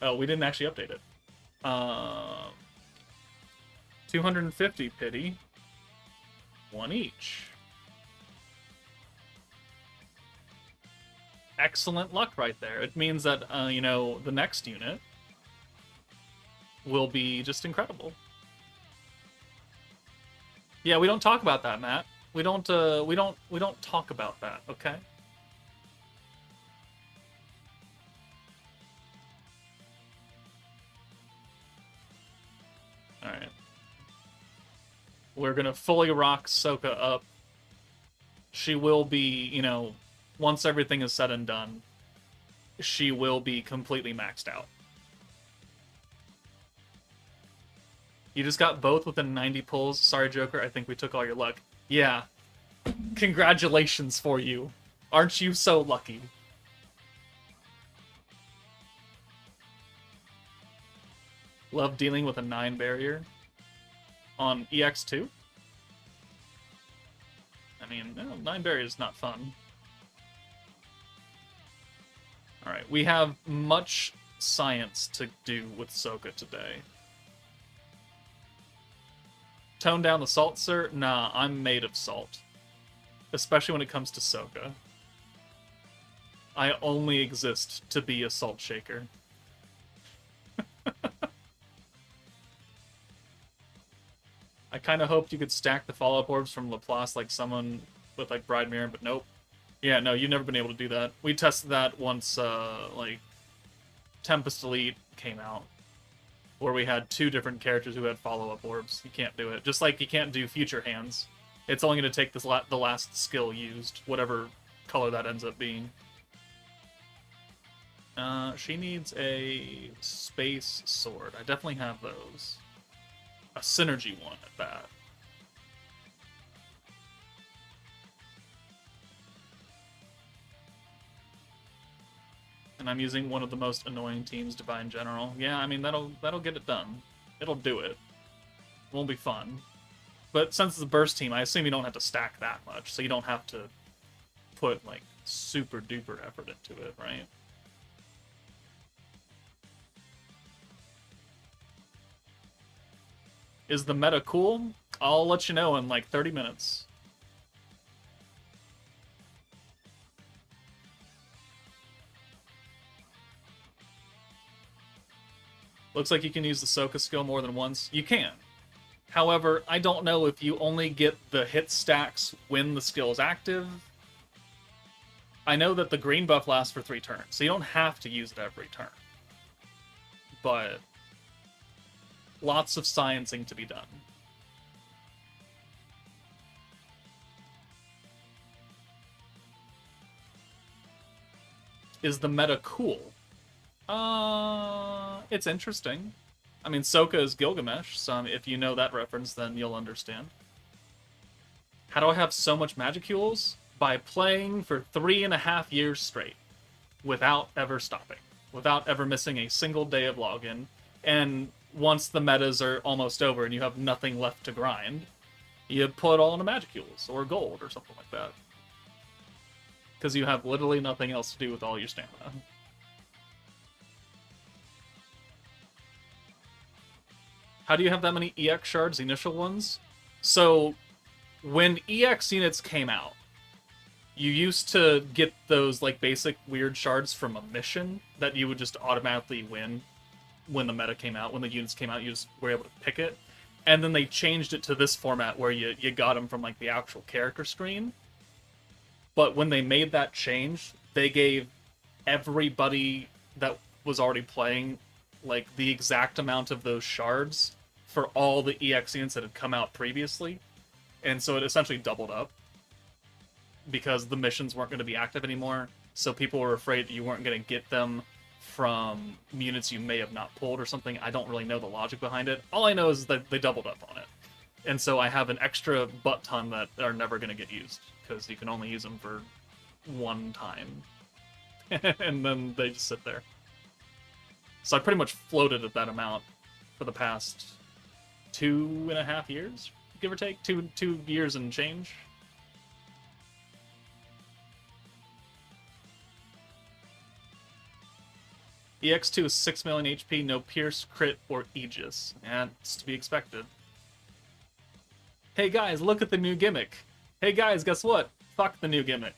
Oh, we didn't actually update it. 250 pity. 1 each. Excellent luck right there. It means that, you know, the next unit will be just incredible. Yeah, we don't talk about that, Matt. We don't talk about that, okay? Alright. We're gonna fully rock Souka up. She will be, you know, once everything is said and done, she will be completely maxed out. You just got both within 90 pulls. Sorry, Joker, I think we took all your luck. Yeah. Congratulations for you. Aren't you so lucky? Love dealing with a 9 barrier on EX2? I mean, no, 9 barrier is not fun. Alright, we have much science to do with Souka today. Tone down the salt, sir? Nah, I'm made of salt. Especially when it comes to Souka. I only exist to be a salt shaker. I kind of hoped you could stack the follow-up orbs from Laplace like someone with, like, Bride Mirror, but nope. Yeah, no, you've never been able to do that. We tested that once, like, Tempest Elite came out, where we had 2 different characters who had follow-up orbs. You can't do it. Just like you can't do Future Hands. It's only going to take the last skill used, whatever color that ends up being. She needs a space sword. I definitely have those. A synergy one at that. And I'm using one of the most annoying teams, Divine General. Yeah, I mean, that'll get it done. It'll do it. Won't be fun. But since it's a burst team, I assume you don't have to stack that much, so you don't have to put, like, super duper effort into it, right? Is the meta cool? I'll let you know in like 30 minutes. Looks like you can use the Souka skill more than once. You can. However, I don't know if you only get the hit stacks when the skill is active. I know that the green buff lasts for 3 turns, so you don't have to use it every turn. But lots of sciencing to be done. Is the meta cool? It's interesting. I mean, Souka is Gilgamesh, so if you know that reference, then you'll understand. How do I have so much Magicules? By playing for 3.5 years straight, without ever stopping, without ever missing a single day of login, and once the metas are almost over and you have nothing left to grind, you put all into Magicules, or gold, or something like that. Because you have literally nothing else to do with all your stamina. How do you have that many EX shards, initial ones? So, when EX units came out, you used to get those, like, basic weird shards from a mission that you would just automatically win when the meta came out. When the units came out, you just were able to pick it. And then they changed it to this format where you got them from, like, the actual character screen. But when they made that change, they gave everybody that was already playing, like, the exact amount of those shards for all the EX units that had come out previously. And so it essentially doubled up, because the missions weren't going to be active anymore, so people were afraid that you weren't going to get them from units you may have not pulled or something. I don't really know the logic behind it. All I know is that they doubled up on it. And so I have an extra butt ton that are never going to get used, because you can only use them for one time. And then they just sit there. So I pretty much floated at that amount for the past 2.5 years, give or take. 2 years and change. EX2 is 6 million HP, no Pierce, Crit, or Aegis. And it's to be expected. Hey guys, look at the new gimmick. Hey guys, guess what? Fuck the new gimmick.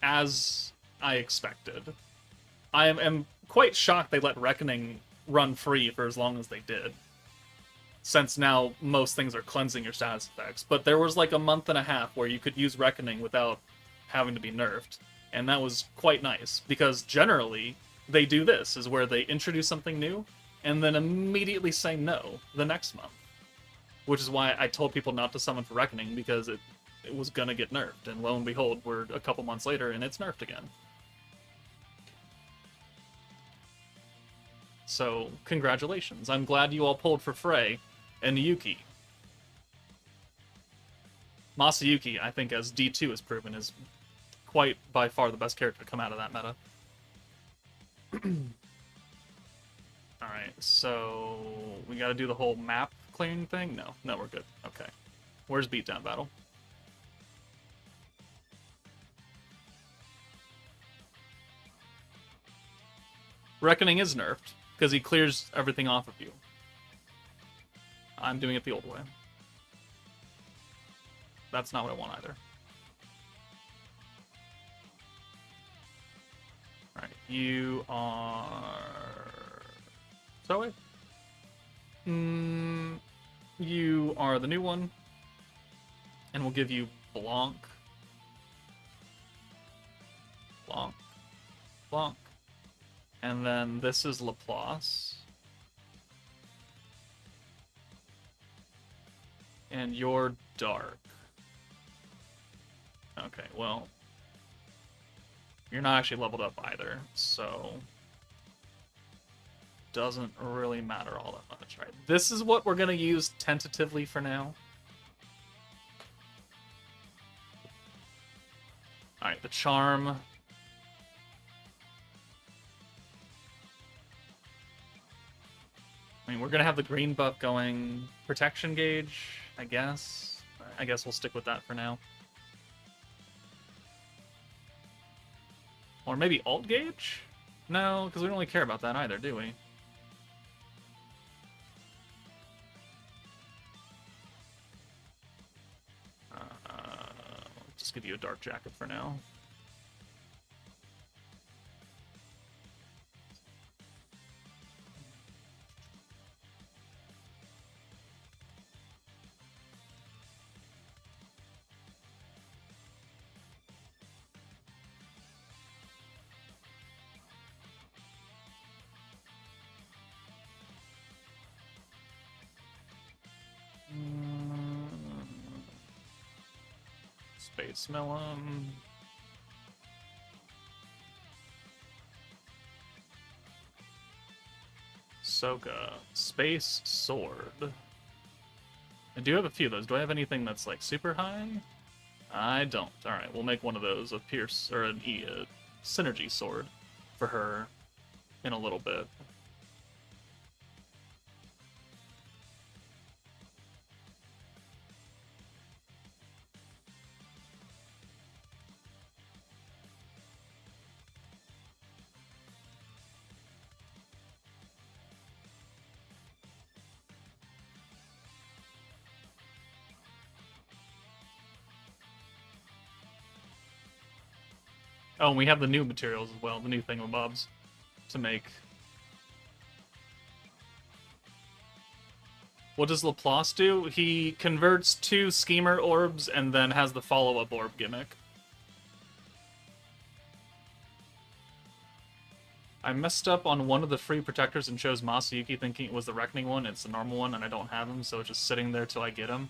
As I expected. I am quite shocked they let Reckoning run free for as long as they did, since now most things are cleansing your status effects. But there was like a month and a half where you could use Reckoning without having to be nerfed. And that was quite nice, because generally they do this, is where they introduce something new and then immediately say no the next month. Which is why I told people not to summon for Reckoning, because it was gonna get nerfed, and lo and behold, we're a couple months later and it's nerfed again. So, congratulations. I'm glad you all pulled for Frey and Yuki. Masayuki, I think, as D2 has proven, is quite by far the best character to come out of that meta. Alright, so we gotta do the whole map clearing thing? No, we're good. Okay. Where's Beatdown Battle? Reckoning is nerfed, because he clears everything off of you. I'm doing it the old way. That's not what I want either. Alright, you are... Soeui? You are the new one. And we'll give you Blanc. Blanc. Blanc. And then this is Laplace. And you're dark. Okay, well... You're not actually leveled up either, so... Doesn't really matter all that much, right? This is what we're gonna use tentatively for now. Alright, the charm. I mean, we're gonna have the green buff going. Protection gauge, I guess. I guess we'll stick with that for now. Or maybe alt gauge? No, because we don't really care about that either, do we? Just give you a dark jacket for now. Space Melon. Souka. Space Sword. I do have a few of those. Do I have anything that's like super high? I don't. Alright, we'll make one of those, a Pierce, or an a Synergy Sword for her in a little bit. Oh, and we have the new materials as well, the new thingamabobs to make. What does Laplace do? He converts 2 Schemer orbs and then has the follow-up orb gimmick. I messed up on one of the free protectors and chose Masayuki thinking it was the Reckoning one. It's the normal one, and I don't have him, so it's just sitting there till I get him.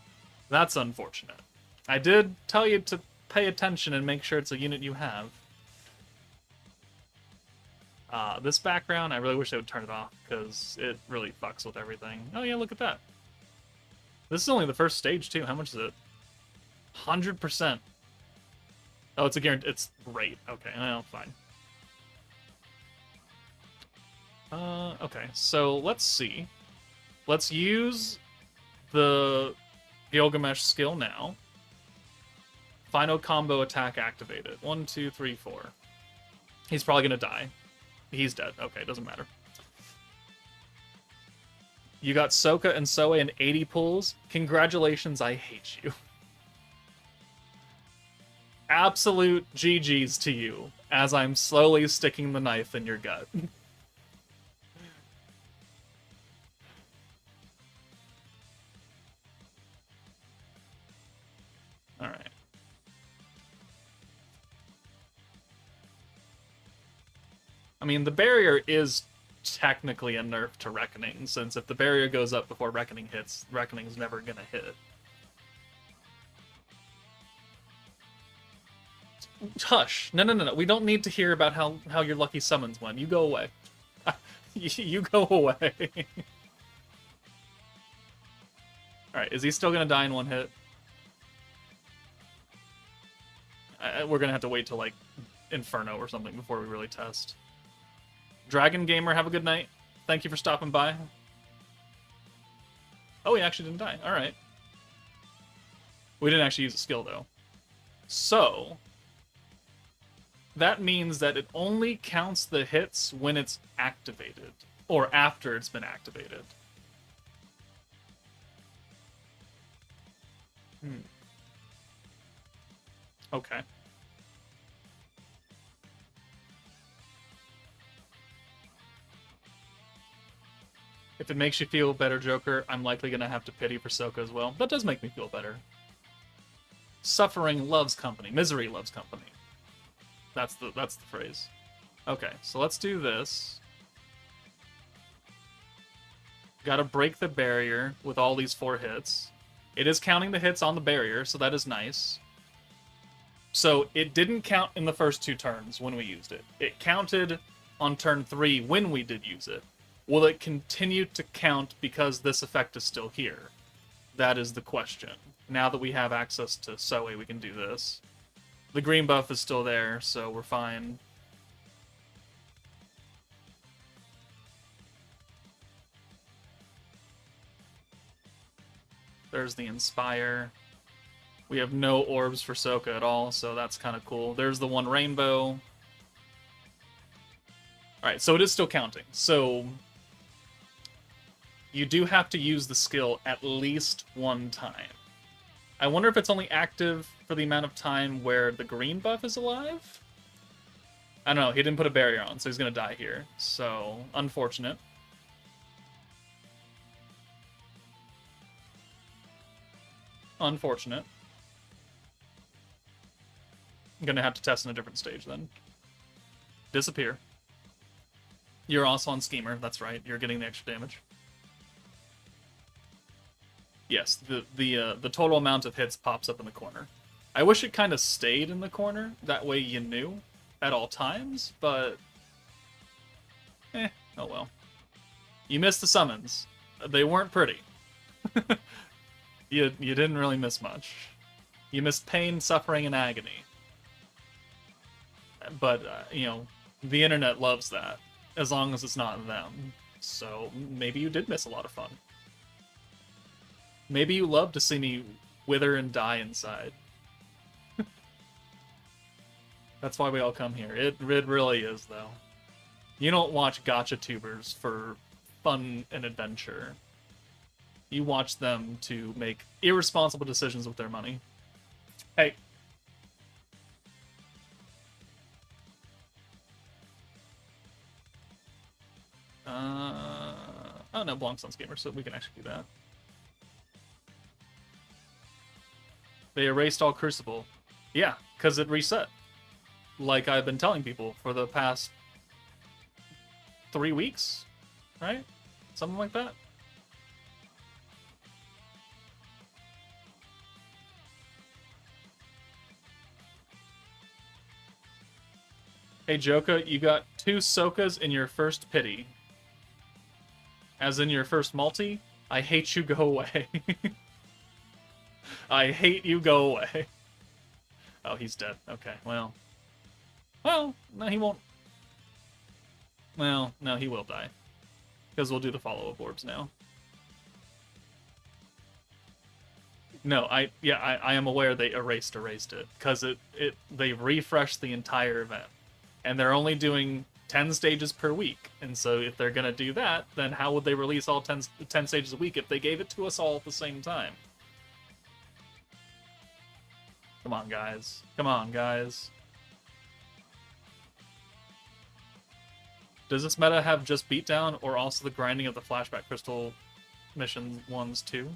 That's unfortunate. I did tell you to pay attention and make sure it's a unit you have. This background, I really wish they would turn it off, because it really fucks with everything. Oh yeah, look at that. This is only the first stage, too. How much is it? 100%. Oh, it's a guarantee. It's great. Okay, well, fine. Okay, so let's see. Let's use the Gilgamesh skill now. Final combo attack activated. 1, 2, 3, 4. He's probably gonna die. He's dead. Okay, doesn't matter. You got Souka and Soeui in 80 pulls. Congratulations, I hate you. Absolute GG's to you, as I'm slowly sticking the knife in your gut. Alright. I mean, the barrier is technically a nerf to Reckoning, since if the barrier goes up before Reckoning hits, Reckoning's never gonna hit. Hush. No, no, no, no. We don't need to hear about how your lucky summons went. You go away. You go away. Alright, is he still gonna die in one hit? We're gonna have to wait till, like, Inferno or something before we really test. Dragon Gamer, have a good night. Thank you for stopping by. Oh, he actually didn't die. Alright. We didn't actually use a skill, though. So, that means that it only counts the hits when it's activated. Or after it's been activated. Okay. If it makes you feel better, Joker, I'm likely gonna have to pity for Souka as well. That does make me feel better. Suffering loves company. Misery loves company. That's the phrase. Okay, so let's do this. Gotta break the barrier with all these 4 hits. It is counting the hits on the barrier, so that is nice. So it didn't count in the first 2 turns when we used it. It counted on turn 3 when we did use it. Will it continue to count because this effect is still here? That is the question. Now that we have access to Soeui, we can do this. The green buff is still there, so we're fine. There's the Inspire. We have no orbs for Souka at all, so that's kind of cool. There's the one rainbow. Alright, so it is still counting. So you do have to use the skill at least 1 time. I wonder if it's only active for the amount of time where the green buff is alive? I don't know, he didn't put a barrier on, so he's gonna die here. So, unfortunate. Unfortunate. I'm gonna have to test in a different stage then. Disappear. You're also on Schemer, that's right. You're getting the extra damage. Yes, the total amount of hits pops up in the corner. I wish it kind of stayed in the corner, that way you knew at all times, but oh well. You missed the summons. They weren't pretty. You didn't really miss much. You missed pain, suffering, and agony. But, you know, the internet loves that, as long as it's not them. So maybe you did miss a lot of fun. Maybe you love to see me wither and die inside. That's why we all come here. It really is, though. You don't watch gacha tubers for fun and adventure. You watch them to make irresponsible decisions with their money. Hey. Oh no, Blanc's on Gamer, so we can actually do that. They erased all Crucible. Yeah, because it reset. Like I've been telling people for the past 3 weeks, right? Something like that. Hey Joka, you got 2 Soukas in your first pity. As in your first multi? I hate you, go away. I hate you, go away. Oh, he's dead. Okay, well. Well, no, he won't. Well, no, he will die. Because we'll do the follow-up orbs now. No, I am aware they erased it. Because they refreshed the entire event. And they're only doing 10 stages per week. And so if they're going to do that, then how would they release all 10 stages a week if they gave it to us all at the same time? Come on, guys. Come on, guys. Does this meta have just beatdown or also the grinding of the flashback crystal mission ones too?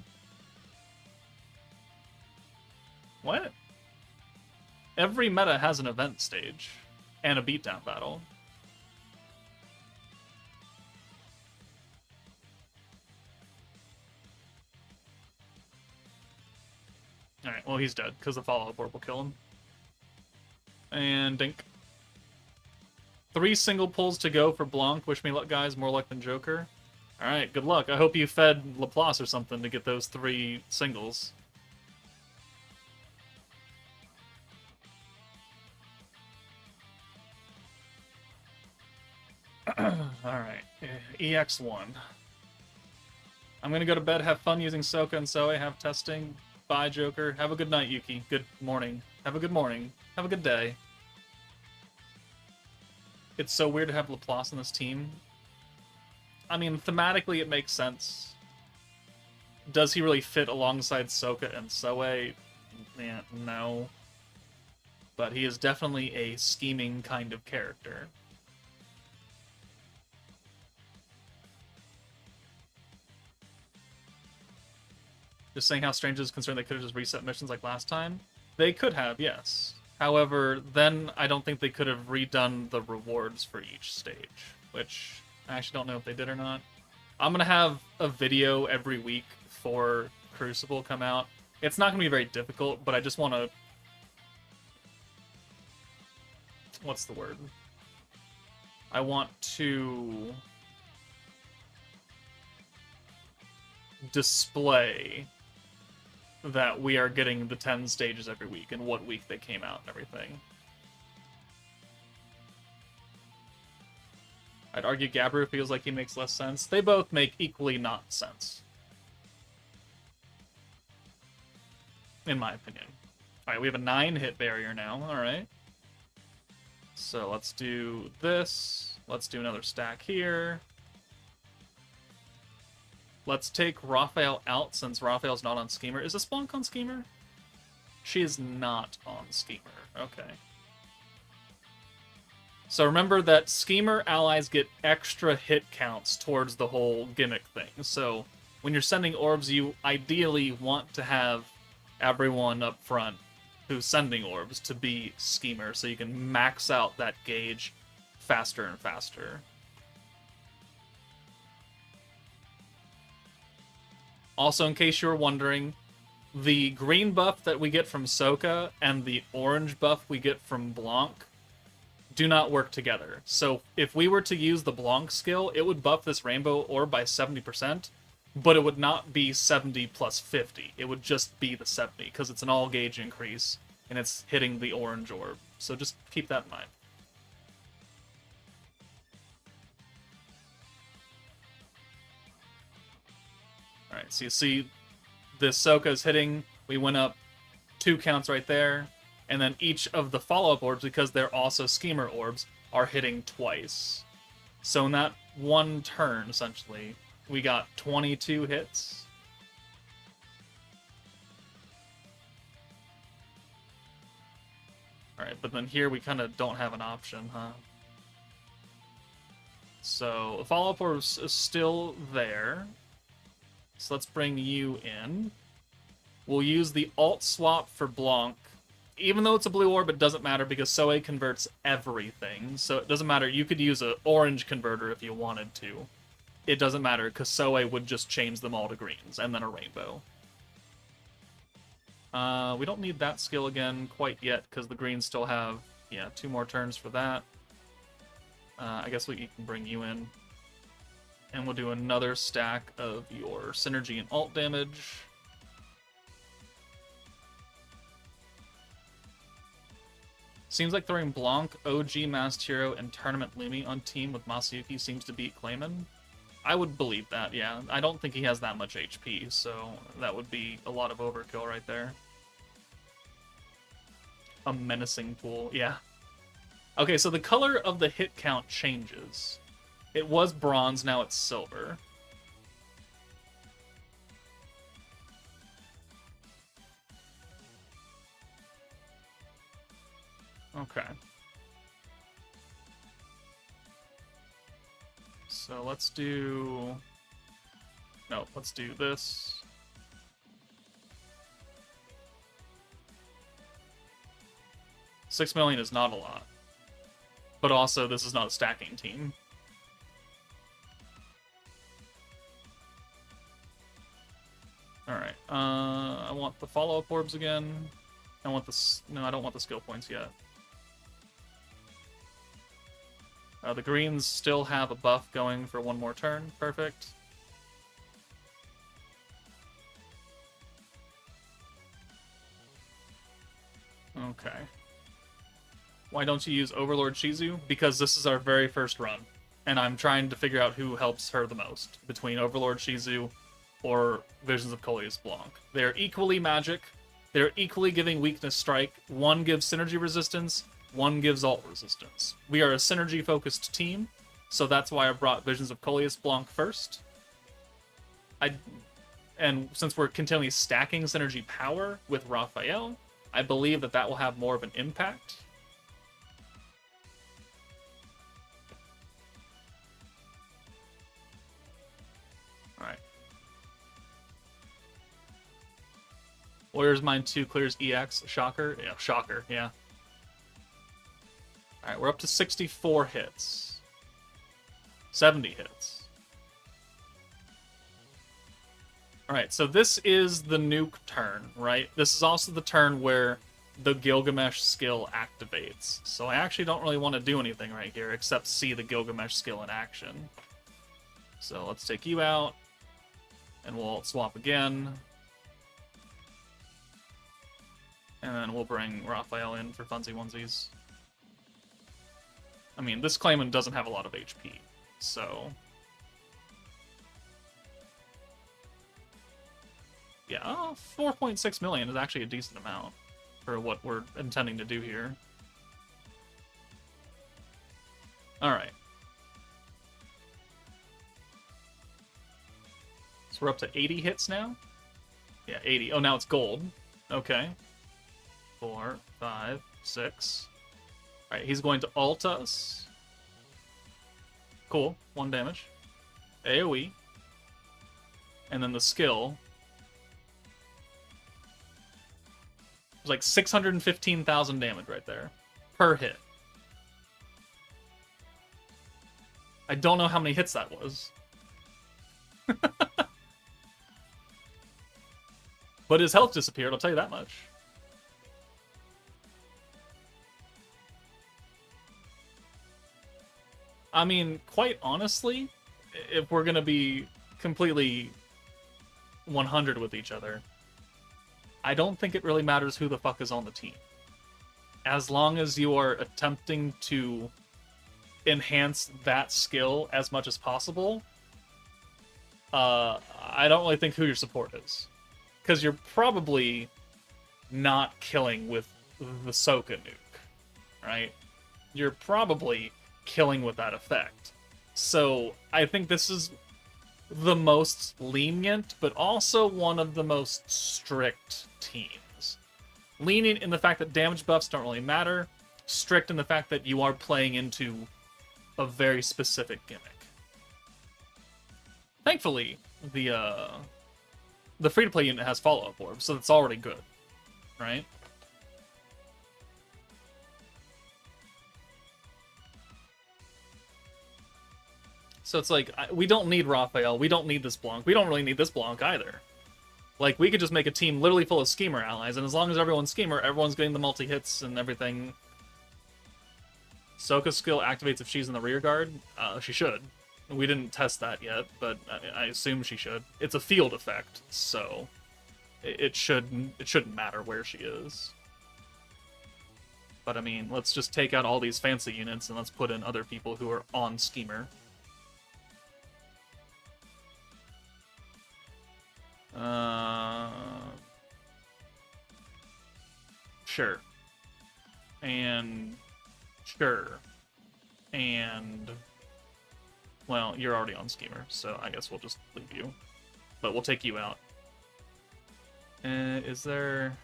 What? Every meta has an event stage and a beatdown battle. Alright, well he's dead, because the follow-up orb will kill him. And dink. 3 single pulls to go for Blanc. Wish me luck, guys. More luck than Joker. Alright, good luck. I hope you fed Laplace or something to get those 3 singles. Alright, EX1. I'm gonna go to bed, have fun using Souka and SOUEI, have testing. Bye, Joker. Have a good night, Yuki. Good morning. Have a good morning. Have a good day. It's so weird to have Laplace on this team. I mean, thematically it makes sense. Does he really fit alongside Souka and SOUEI? Yeah, no. But he is definitely a scheming kind of character. Just saying how Strange is concerned they could have just reset missions like last time. They could have, yes. However, then I don't think they could have redone the rewards for each stage, which I actually don't know if they did or not. I'm going to have a video every week for Crucible come out. It's not going to be very difficult, but I just want to... What's the word? I want to display that we are getting the 10 stages every week and what week they came out and everything. I'd argue Gabbro feels like he makes less sense. They both make equally not sense. In my opinion. Alright, we have a 9 hit barrier now. Alright. So let's do this. Let's do another stack here. Let's take Raphael out since Raphael's not on Schemer. Is this Blanc on Schemer? She is not on Schemer. Okay. So remember that Schemer allies get extra hit counts towards the whole gimmick thing. So when you're sending orbs, you ideally want to have everyone up front who's sending orbs to be Schemer so you can max out that gauge faster and faster. Also, in case you were wondering, the green buff that we get from Souka and the orange buff we get from Blanc do not work together. So if we were to use the Blanc skill, it would buff this rainbow orb by 70%, but it would not be 70 plus 50. It would just be the 70, because it's an all-gauge increase, and it's hitting the orange orb. So just keep that in mind. Alright, so you see this Souka is hitting, we went up 2 counts right there, and then each of the follow-up orbs, because they're also Schemer orbs, are hitting twice. So in that one turn, essentially, we got 22 hits. Alright, but then here we kind of don't have an option, huh? So the follow-up orb is still there. So let's bring you in. We'll use the alt swap for Blanc. Even though it's a blue orb, it doesn't matter because SOUEI converts everything. So it doesn't matter. You could use an orange converter if you wanted to. It doesn't matter because SOUEI would just change them all to greens and then a rainbow. We don't need that skill again quite yet because the greens still have, 2 more turns for that. I guess we can bring you in. And we'll do another stack of your synergy and alt damage. Seems like throwing Blanc, OG Masked Hero, and Tournament Lumi on team with Masayuki seems to beat Clayman. I would believe that, yeah. I don't think he has that much HP, so that would be a lot of overkill right there. A menacing pool, yeah. Okay, so the color of the hit count changes. It was bronze, now it's silver. Okay. So let's do... No, let's do this. $6 million is not a lot. But also, this is not a stacking team. Alright, I want the follow-up orbs again. I want this... No, I don't want the skill points yet. The greens still have a buff going for one more turn. Perfect. Okay. Why don't you use Overlord Shizu? Because this is our very first run, and I'm trying to figure out who helps her the most between Overlord Shizu or Visions of Coleus Blanc. They're equally magic. They're equally giving weakness strike. One gives synergy resistance, one gives alt resistance. We are a synergy-focused team, so that's why I brought Visions of Coleus Blanc first. And since we're continually stacking synergy power with Raphael, I believe that that will have more of an impact. Alright. Warriors Mind 2 clears EX. Shocker? Yeah, shocker, yeah. Alright, we're up to 64 hits. 70 hits. Alright, so this is the nuke turn, right? This is also the turn where the Gilgamesh skill activates. So I actually don't really want to do anything right here except see the Gilgamesh skill in action. So let's take you out, and we'll swap again. And then we'll bring Raphael in for funsies onesies. I mean, this claimant doesn't have a lot of HP, so... Yeah, 4.6 million is actually a decent amount for what we're intending to do here. Alright. So we're up to 80 hits now? Yeah, 80. Oh, now it's gold. Okay. 4, 5, 6. Alright, he's going to ult us. Cool. 1 damage. AoE. And then the skill. It was like 615,000 damage right there. Per hit. I don't know how many hits that was. But his health disappeared, I'll tell you that much. I mean, quite honestly, if we're gonna be completely 100 with each other, I don't think it really matters who the fuck is on the team. As long as you are attempting to enhance that skill as much as possible, I don't really think who your support is. Because you're probably not killing with the Souka nuke, right? You're probably killing with that effect. So I think this is the most lenient, but also one of the most strict teams. Lenient in the fact that damage buffs don't really matter, strict in the fact that you are playing into a very specific gimmick. Thankfully, the free-to-play unit has follow-up orbs, so it's already good, right? So it's like, we don't need Raphael, we don't need this Blanc, we don't really need this Blanc either. Like, we could just make a team literally full of Schemer allies, and as long as everyone's Schemer, everyone's getting the multi-hits and everything. Souka's skill activates if she's in the rear guard. She should. We didn't test that yet, but I assume she should. It's a field effect, so it shouldn't matter where she is. But I mean, let's just take out all these fancy units and let's put in other people who are on Schemer. Sure. And sure. And well, you're already on Schemer, so I guess we'll just leave you. But we'll take you out. Is there...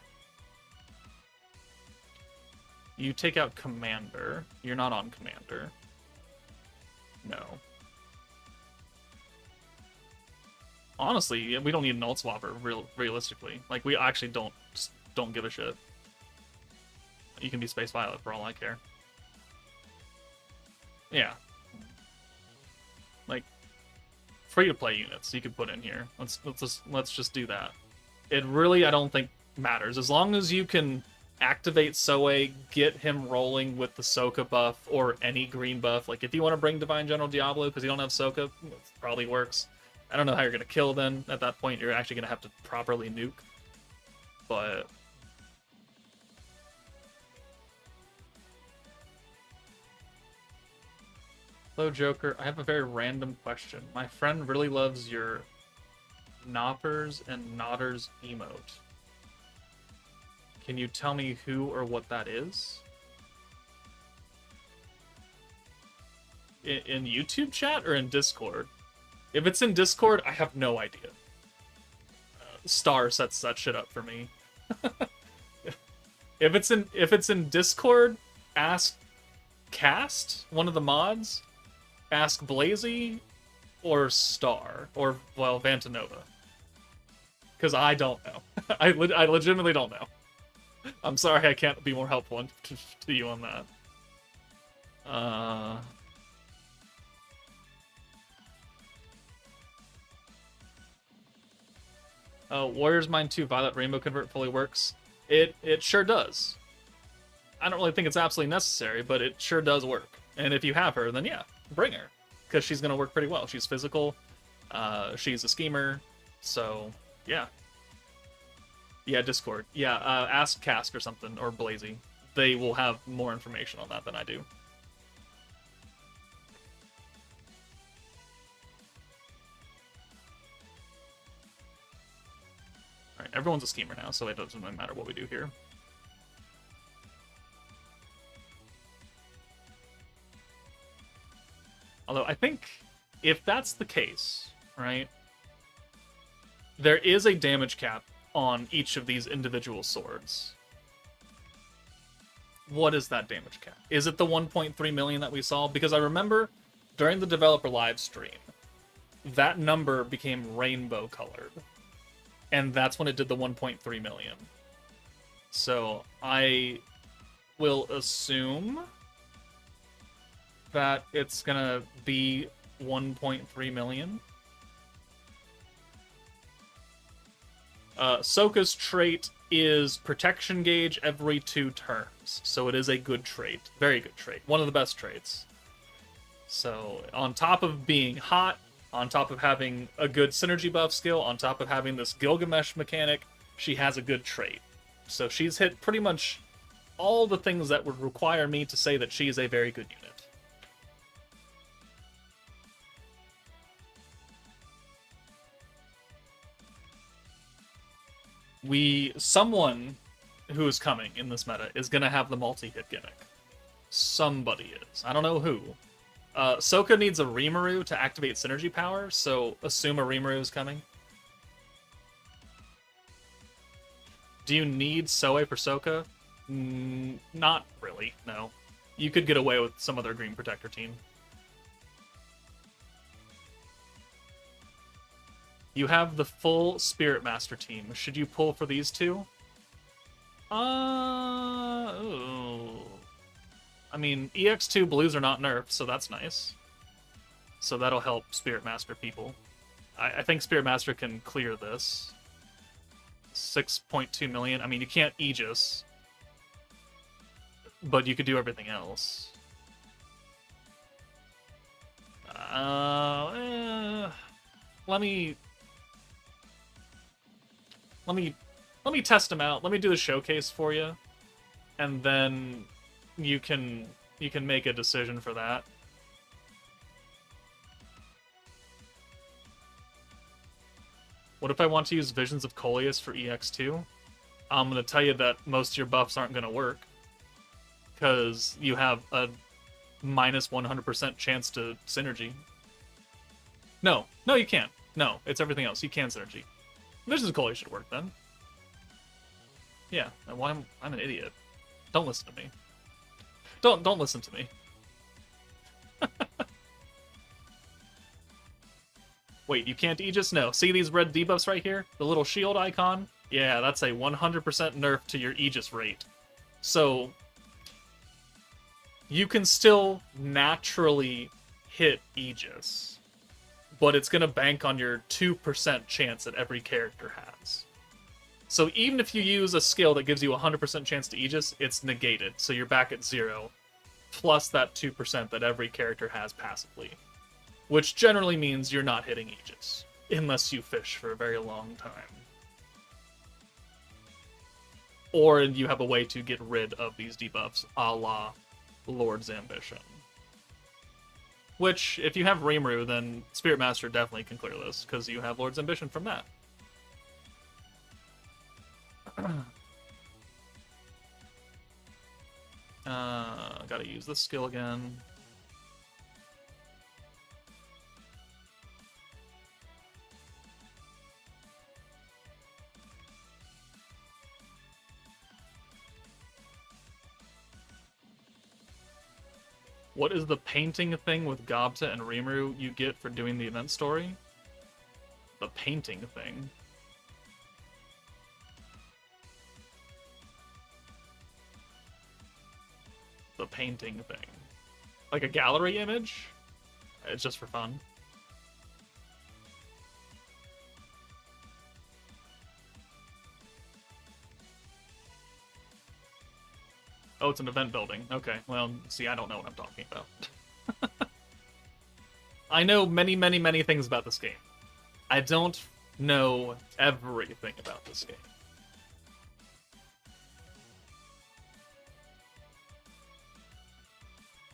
You take out Commander. You're not on Commander. No. Honestly, we don't need an ult swapper, realistically. Like, we actually don't give a shit. You can be Space Violet for all I care. Yeah. Like, free-to-play units you could put in here. Let's just do that. It really, I don't think, matters. As long as you can activate Soeui, get him rolling with the Souka buff or any green buff. Like, if you want to bring Divine General Diablo because you don't have Souka, it probably works. I don't know how you're going to kill then. At that point, you're actually going to have to properly nuke. But... Hello, Joker. I have a very random question. My friend really loves your Knoppers and Nodders emote. Can you tell me who or what that is? In YouTube chat or in Discord? If it's in Discord, I have no idea. Star sets that shit up for me. If it's in Discord, ask Cast, one of the mods, ask Blazy, or Star, or well, Vantanova. Because I don't know. I legitimately don't know. I'm sorry I can't be more helpful to you on that. Warriors Mind 2 Violet Rainbow Convert fully works. It sure does. I don't really think it's absolutely necessary, but it sure does work. And if you have her, then yeah, bring her. Because she's going to work pretty well. She's physical. She's a schemer. So, yeah. Yeah, Discord. Yeah, ask Cast or something, or Blazy. They will have more information on that than I do. Alright, everyone's a schemer now, so it doesn't really matter what we do here. Although, I think if that's the case, right, there is a damage cap on each of these individual swords. What is that damage cap? Is it the 1.3 million that we saw? Because I remember during the developer live stream, that number became rainbow colored. And that's when it did the 1.3 million. So I will assume that it's gonna be 1.3 million. Souka's trait is protection gauge every 2 turns. So it is a good trait. Very good trait. One of the best traits. So on top of being hot, on top of having a good synergy buff skill, on top of having this Gilgamesh mechanic, she has a good trait. So she's hit pretty much all the things that would require me to say that she is a very good unit. Someone who is coming in this meta is going to have the multi-hit gimmick. Somebody is. I don't know who. Souka needs a Rimuru to activate synergy power, so assume a Rimuru is coming. Do you need Soeui for Souka? Not really, no. You could get away with some other Green Protector team. You have the full Spirit Master team. Should you pull for these two? Ooh. I mean, EX2 blues are not nerfed, so that's nice. So that'll help Spirit Master people. I think Spirit Master can clear this. 6.2 million. I mean, you can't Aegis, but you could do everything else. Let me test them out. Let me do the showcase for you, and then you can make a decision for that. What if I want to use Visions of Coleus for EX2? I'm going to tell you that most of your buffs aren't going to work, because you have a minus 100% chance to synergy. No, you can't. No, it's everything else. You can synergy. Visions of Coleus should work then. Yeah, well, I'm an idiot. Don't listen to me. Don't listen to me. Wait, you can't Aegis? No. See these red debuffs right here? The little shield icon? Yeah, that's a 100% nerf to your Aegis rate. So, you can still naturally hit Aegis, but it's going to bank on your 2% chance that every character has. So even if you use a skill that gives you a 100% chance to Aegis, it's negated. So you're back at 0, plus that 2% that every character has passively. Which generally means you're not hitting Aegis, unless you fish for a very long time. Or you have a way to get rid of these debuffs, a la Lord's Ambition. Which, if you have Rimuru, then Spirit Master definitely can clear this, because you have Lord's Ambition from that. Gotta use this skill again. What is the painting thing with Gobta and Rimuru you get for doing the event story? The painting thing. The painting thing. Like a gallery image? It's just for fun. Oh, it's an event building. Okay, well, see, I don't know what I'm talking about. I know many, many, many things about this game. I don't know everything about this game.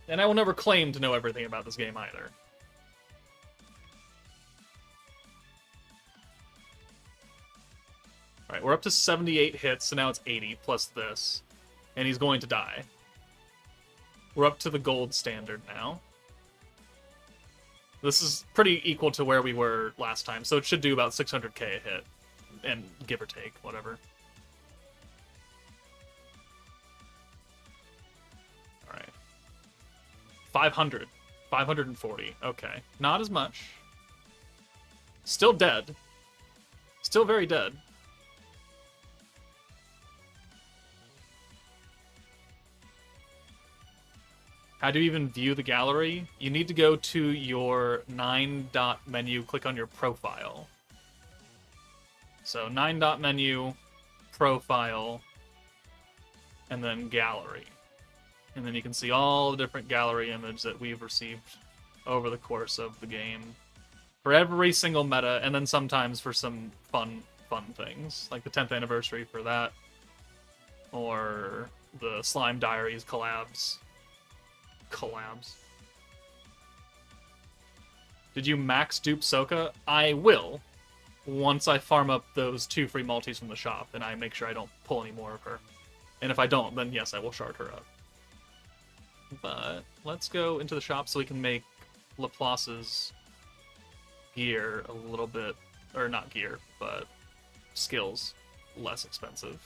And I will never claim to know everything about this game either. Alright, we're up to 78 hits, so now it's 80 plus this. And he's going to die. We're up to the gold standard now. This is pretty equal to where we were last time, so it should do about 600k a hit. And give or take, whatever. Alright. 500. 540. Okay. Not as much. Still dead. Still very dead. How do you even view the gallery? You need to go to your 9-dot menu, click on your profile. So 9-dot menu, profile, and then gallery. And then you can see all the different gallery images that we've received over the course of the game. For every single meta, and then sometimes for some fun things. Like the 10th anniversary for that. Or the Slime Diaries collabs. Did you max dupe Souka? I will, once I farm up those 2 free multis from the shop, and I make sure I don't pull any more of her. And if I don't, then yes, I will shard her up. But let's go into the shop so we can make Laplace's gear a little bit, or not gear, but skills less expensive.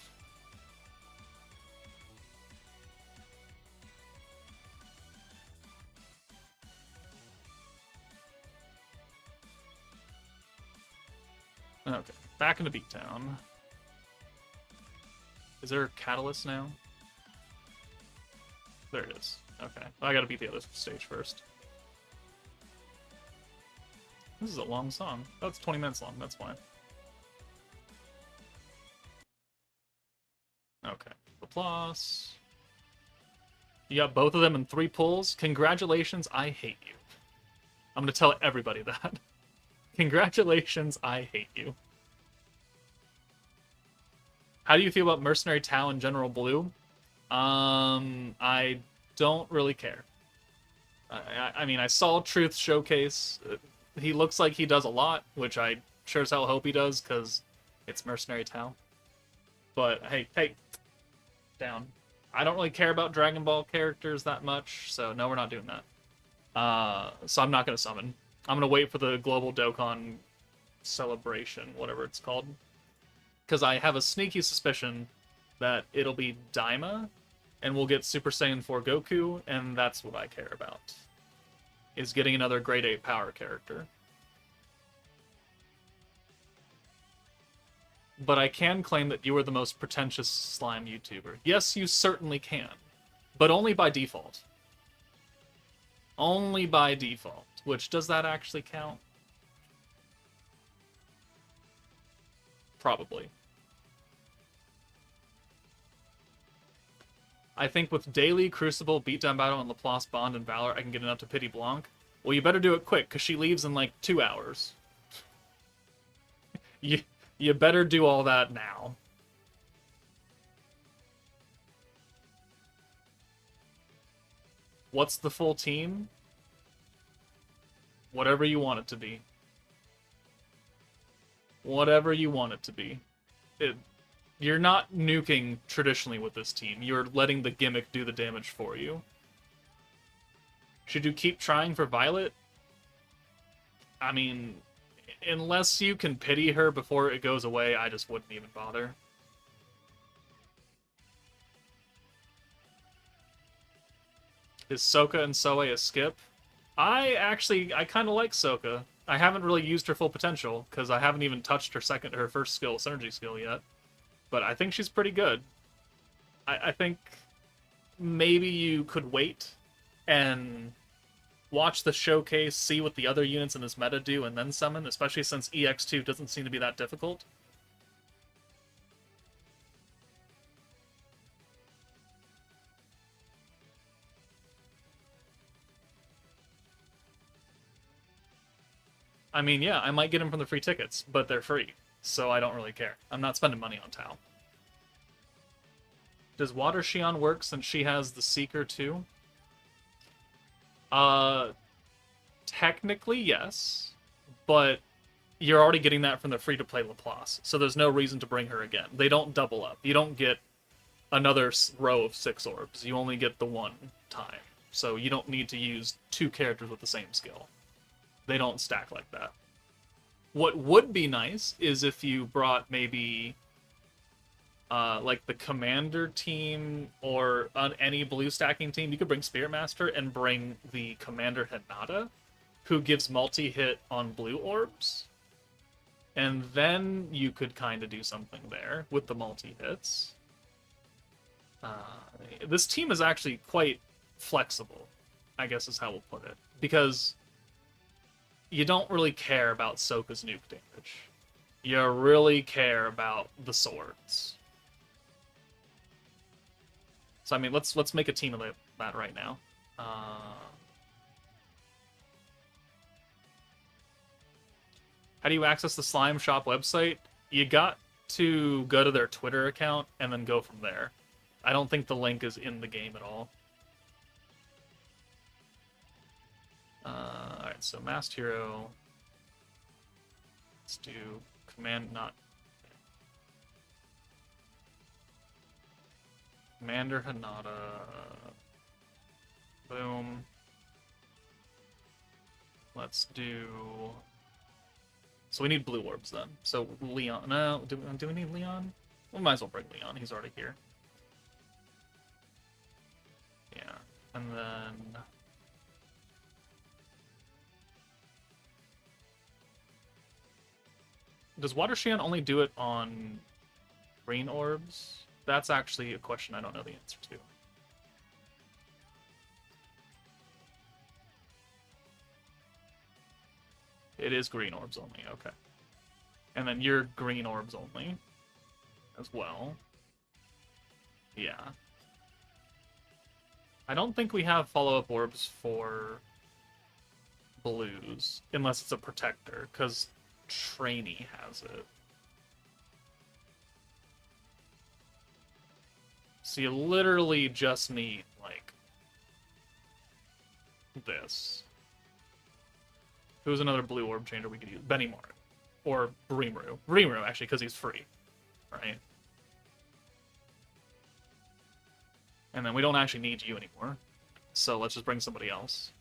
Okay, back into Beattown. Is there a catalyst now? There it is. Okay, I gotta beat the other stage first. This is a long song. Oh, it's 20 minutes long, that's fine. Okay, Laplace. You got both of them in 3 pulls. Congratulations, I hate you. I'm gonna tell everybody that. Congratulations, I hate you. How do you feel about Mercenary Tau and General Blue? I don't really care. I mean, I saw Truth showcase. He looks like he does a lot, which I sure as hell hope he does, because it's Mercenary Tau. But, hey, down. I don't really care about Dragon Ball characters that much, so no, we're not doing that. So I'm not going to summon. I'm going to wait for the Global Dokkan celebration, whatever it's called. Because I have a sneaky suspicion that it'll be Daima, and we'll get Super Saiyan 4 Goku, and that's what I care about. Is getting another Grade 8 power character. But I can claim that you are the most pretentious slime YouTuber. Yes, you certainly can. But only by default. Only by default. Which, does that actually count? Probably. I think with Daily, Crucible, Beatdown Battle, and Laplace Bond and Valor, I can get enough to pity Blanc. Well, you better do it quick, because she leaves in like 2 hours. you, you better do all that now. What's the full team? Whatever you want it to be. Whatever you want it to be. You're not nuking traditionally with this team. You're letting the gimmick do the damage for you. Should you keep trying for Violet? I mean, unless you can pity her before it goes away, I just wouldn't even bother. Is Souka and Soeui a skip? I kind of like Souka. I haven't really used her full potential, because I haven't even touched her first skill, Synergy skill, yet. But I think she's pretty good. I think maybe you could wait and watch the showcase, see what the other units in this meta do, and then summon, especially since EX2 doesn't seem to be that difficult. I mean, yeah, I might get them from the free tickets, but they're free, so I don't really care. I'm not spending money on Tau. Does Water Shion work since she has the Seeker too? Technically, yes, but you're already getting that from the free-to-play Laplace, so there's no reason to bring her again. They don't double up. You don't get another row of 6 orbs. You only get the one time, so you don't need to use 2 characters with the same skill. They don't stack like that. What would be nice is if you brought maybe like the Commander team or on any blue stacking team. You could bring Spirit Master and bring the Commander Hinata, who gives multi-hit on blue orbs. And then you could kind of do something there with the multi-hits. This team is actually quite flexible, I guess is how we'll put it. Because you don't really care about Souka's nuke damage. You really care about the swords. So I mean, let's make a team of that right now. How do you access the Slime Shop website? You got to go to their Twitter account and then go from there. I don't think the link is in the game at all. Alright, so Masked Hero. Let's do Commander Hinata. Boom. Let's do... So we need blue orbs then. So Leon... No, do we need Leon? We might as well bring Leon. He's already here. Yeah. And then... Does Water Shion only do it on green orbs? That's actually a question I don't know the answer to. It is green orbs only, okay. And then you're green orbs only as well. Yeah. I don't think we have follow-up orbs for blues, unless it's a protector, because Trainee has it. So you literally just need, like, this. Who's another blue orb changer we could use? Benny Martin. Or Rimuru. Rimuru, actually, because he's free. Right? And then we don't actually need you anymore. So let's just bring somebody else.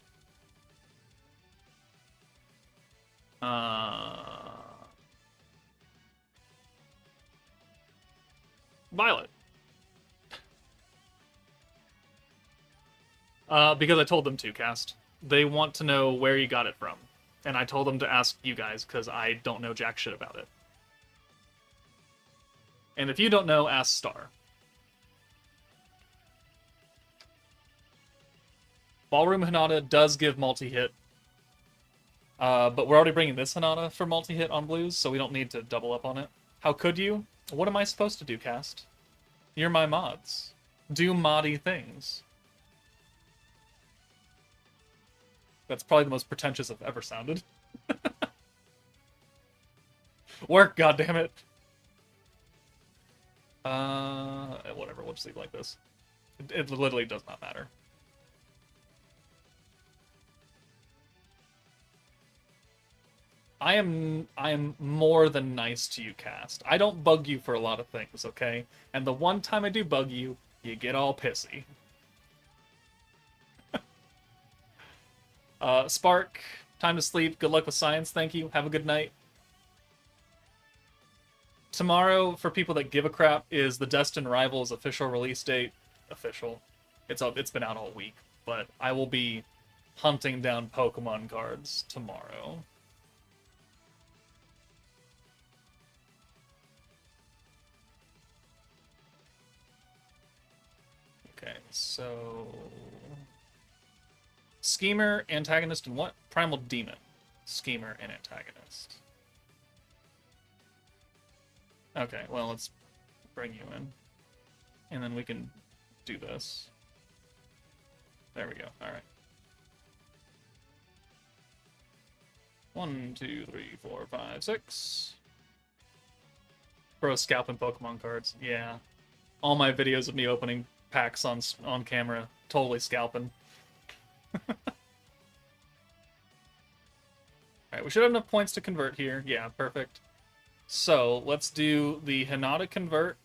Violet. Because I told them to, Cast. They want to know where you got it from. And I told them to ask you guys, because I don't know jack shit about it. And if you don't know, ask Star. Ballroom Hinata does give multi-hit. But we're already bringing this Hinata for multi-hit on blues, so we don't need to double up on it. How could you? What am I supposed to do, Cast? You're my mods. do moddy things. That's probably the most pretentious I've ever sounded. Work, goddammit! Whatever, we'll just leave it like this. It literally does not matter. I am more than nice to you, cast. I don't bug you for a lot of things, okay? And the one time I do bug you, you get all pissy. Spark, time to sleep. Good luck with science. Thank you. Have a good night. Tomorrow, for people that give a crap, is the Destined Rivals official release date. Official. It's been out all week, but I will be hunting down Pokemon cards tomorrow. Okay, so Schemer, antagonist, and what? Primal Demon. Schemer and antagonist. Okay, well, let's bring you in. And then we can do this. There we go. Alright. 1, 2, 3, 4, 5, 6. Bro, scalping Pokemon cards. Yeah. All my videos of me opening packs on camera. Totally scalping. Alright, we should have enough points to convert here. Yeah, perfect. So, let's do the Hinata convert.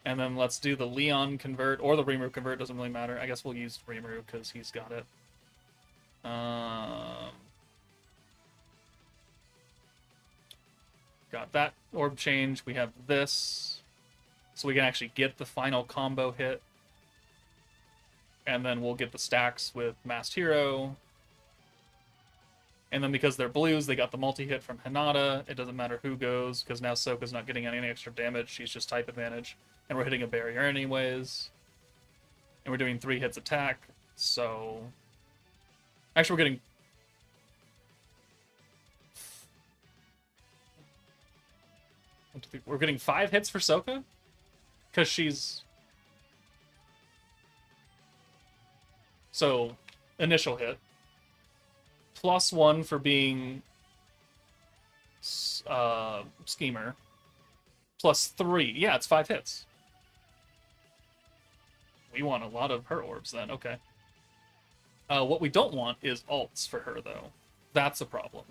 And then let's do the Leon convert, or the Rimuru convert, doesn't really matter. I guess we'll use Rimuru because he's got it. Got that orb change. We have this. So we can actually get the final combo hit. And then we'll get the stacks with Masked Hero. And then because they're blues, they got the multi-hit from Hinata. It doesn't matter who goes, because now Souka's not getting any extra damage. She's just type advantage. And we're hitting a barrier anyways. And we're doing 3 hits attack, so... Actually, we're getting 5 hits for Souka? Because she's... So, initial hit. +1 for being Schemer. +3. Yeah, it's 5 hits. We want a lot of her orbs then. Okay. What we don't want is alts for her, though. That's a problem.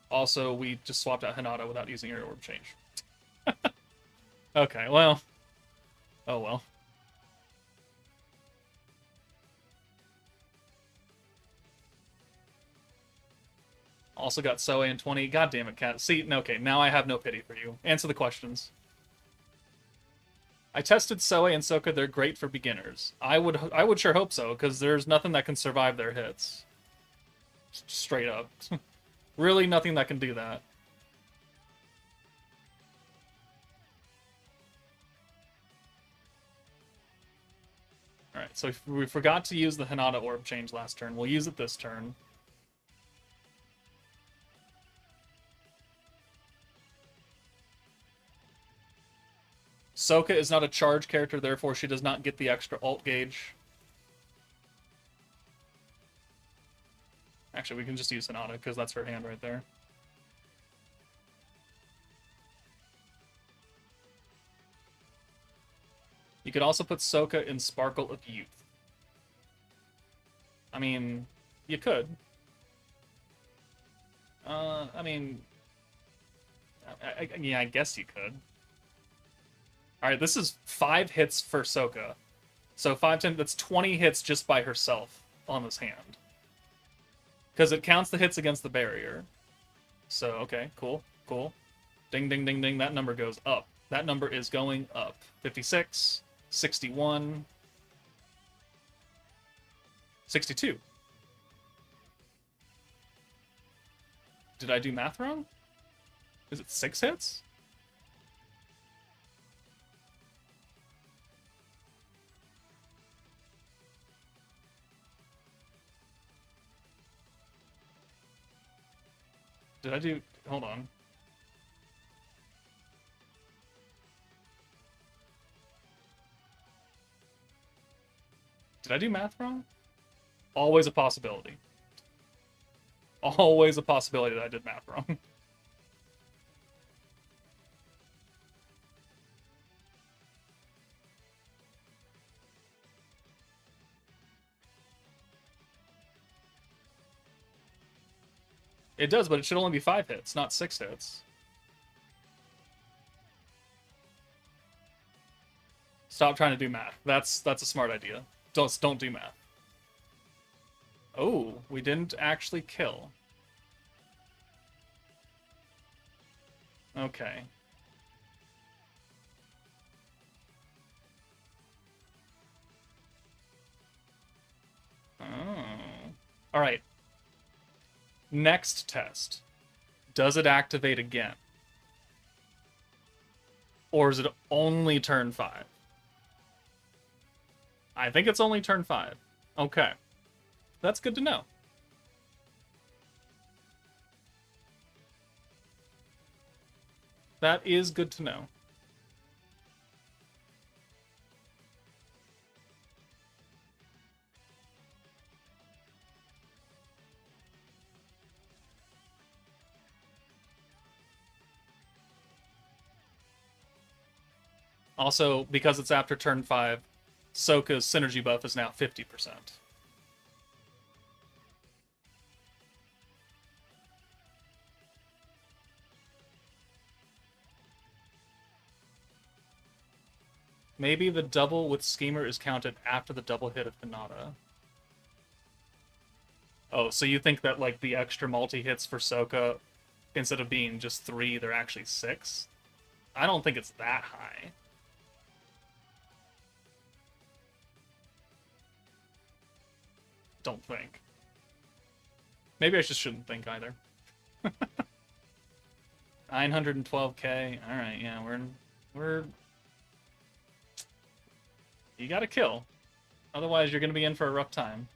Also, we just swapped out Hinata without using her orb change. Okay, well. Oh well. Also got Soeui in 20. God damn it, Cat. See, okay, now I have no pity for you. Answer the questions. I tested Soeui and Souka. They're great for beginners. I would sure hope so, because there's nothing that can survive their hits. Straight up. Really nothing that can do that. Alright, so we forgot to use the Hinata orb change last turn. We'll use it this turn. Souka is not a charge character, therefore she does not get the extra alt gauge. Actually, we can just use Hinata, because that's her hand right there. You could also put Souka in Sparkle of Youth. I mean, you could. I mean... yeah, I guess you could. Alright, this is 5 hits for Souka. So 5, 10, that's 20 hits just by herself on this hand. Because it counts the hits against the barrier. So, okay, cool, cool. Ding, ding, ding, ding, that number goes up. That number is going up. 56, 61, 62. Did I do math wrong? Is it 6 hits? Did I do... hold on. Did I do math wrong? Always a possibility. Always a possibility that I did math wrong. It does, but it should only be 5 hits, not 6 hits. Stop trying to do math. That's a smart idea. Don't do math. Oh, we didn't actually kill. Okay. Oh. All right. Next test. Does it activate again? Or is it only turn 5? I think it's only turn 5. Okay. That's good to know. That is good to know. Also, because it's after turn 5, Souka's synergy buff is now 50%. Maybe the double with Schemer is counted after the double hit of Hinata. Oh, so you think that, like, the extra multi-hits for Souka, instead of being just 3, they're actually 6? I don't think it's that high. Don't think. Maybe I just shouldn't think either. 912k. All right, yeah, we're. You gotta kill, otherwise you're gonna be in for a rough time.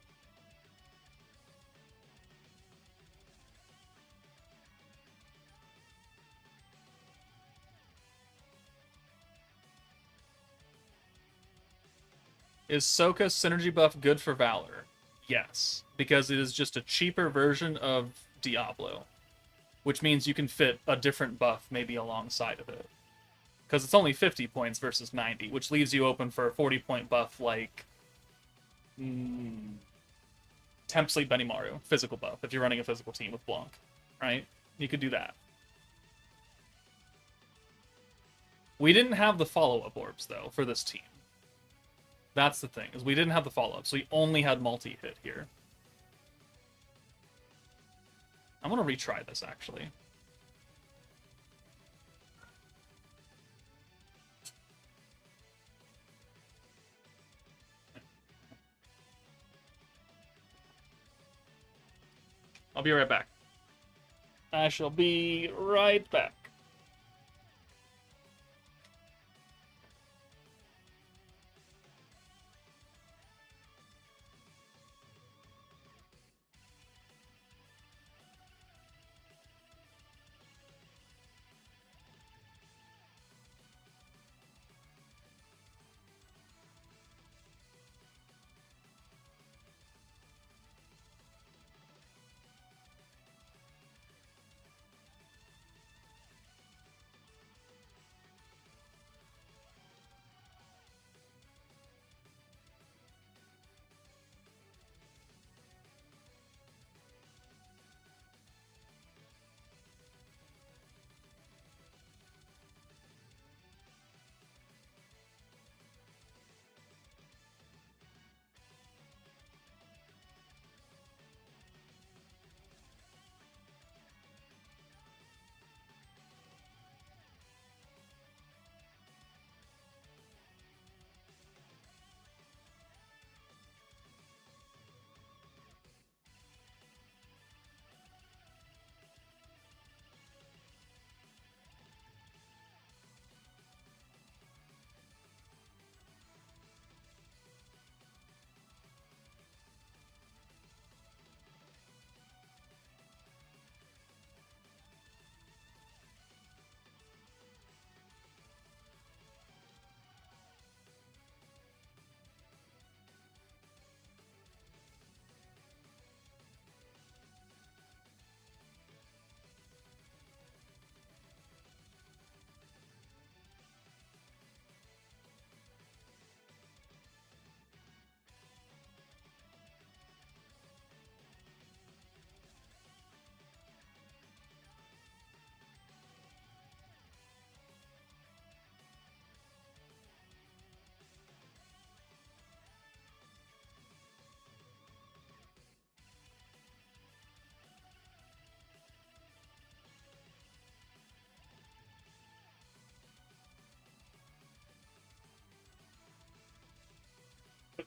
Is Soka's synergy buff good for Valor? Yes, because it is just a cheaper version of Diablo, which means you can fit a different buff maybe alongside of it. Because it's only 50 points versus 90, which leaves you open for a 40-point buff like Temp Sleep Benimaru, physical buff, if you're running a physical team with Blanc, right? You could do that. We didn't have the follow-up orbs, though, for this team. That's the thing, is we didn't have the follow-up, so we only had multi-hit here. I want to retry this, actually. I'll be right back. I shall be right back.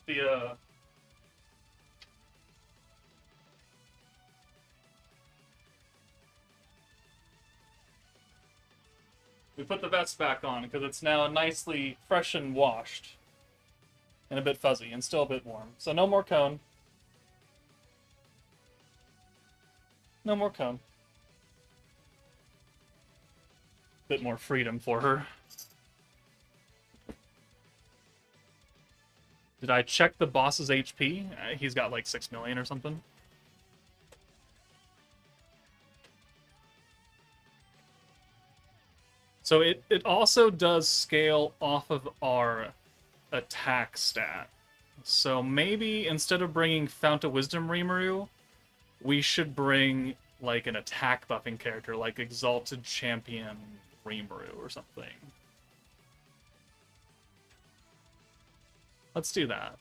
the we put the vest back on because it's now nicely fresh and washed. And a bit fuzzy, and still a bit warm. So no more cone. No more cone. Bit more freedom for her. Did I check the boss's HP? He's got like 6 million or something. So it also does scale off of our attack stat. So maybe instead of bringing Fount of Wisdom Rimuru, we should bring like an attack buffing character like Exalted Champion Rimuru or something. Let's do that.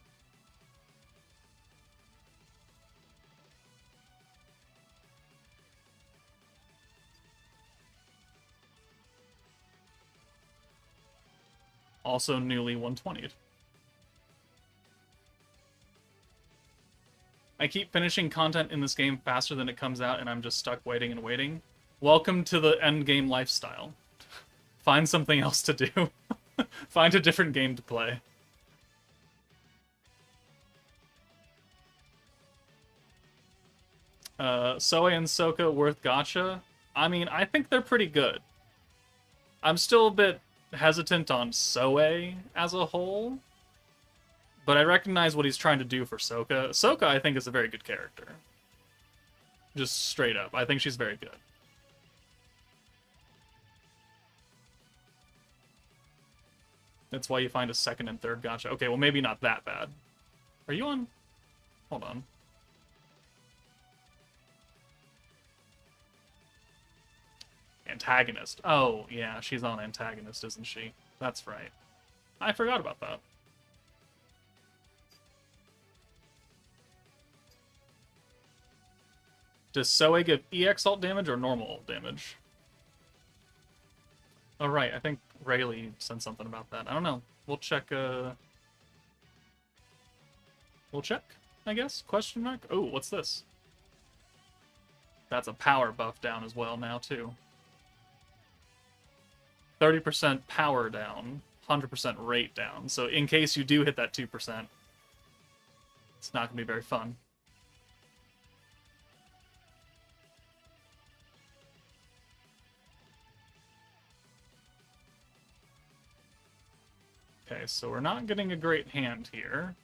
Also newly 120'd. I keep finishing content in this game faster than it comes out, and I'm just stuck waiting and waiting. Welcome to the endgame lifestyle. Find something else to do. Find a different game to play. Soeui and Souka worth gacha? I mean, I think they're pretty good. I'm still a bit hesitant on Soeui as a whole, but I recognize what he's trying to do for Souka. Souka, I think, is a very good character. Just straight up. I think she's very good. That's why you find a second and third gacha. Okay, well, maybe not that bad. Are you on? Hold on. Antagonist. Oh, yeah, she's on Antagonist, isn't she? That's right. I forgot about that. Does Soeui give EX ult damage or normal ult damage? Oh, right, I think Rayleigh said something about that. I don't know. We'll check, We'll check, I guess? Question mark? Oh, what's this? That's a power buff down as well now, too. 30% power down, 100% rate down. So in case you do hit that 2%, it's not going to be very fun. Okay, so we're not getting a great hand here.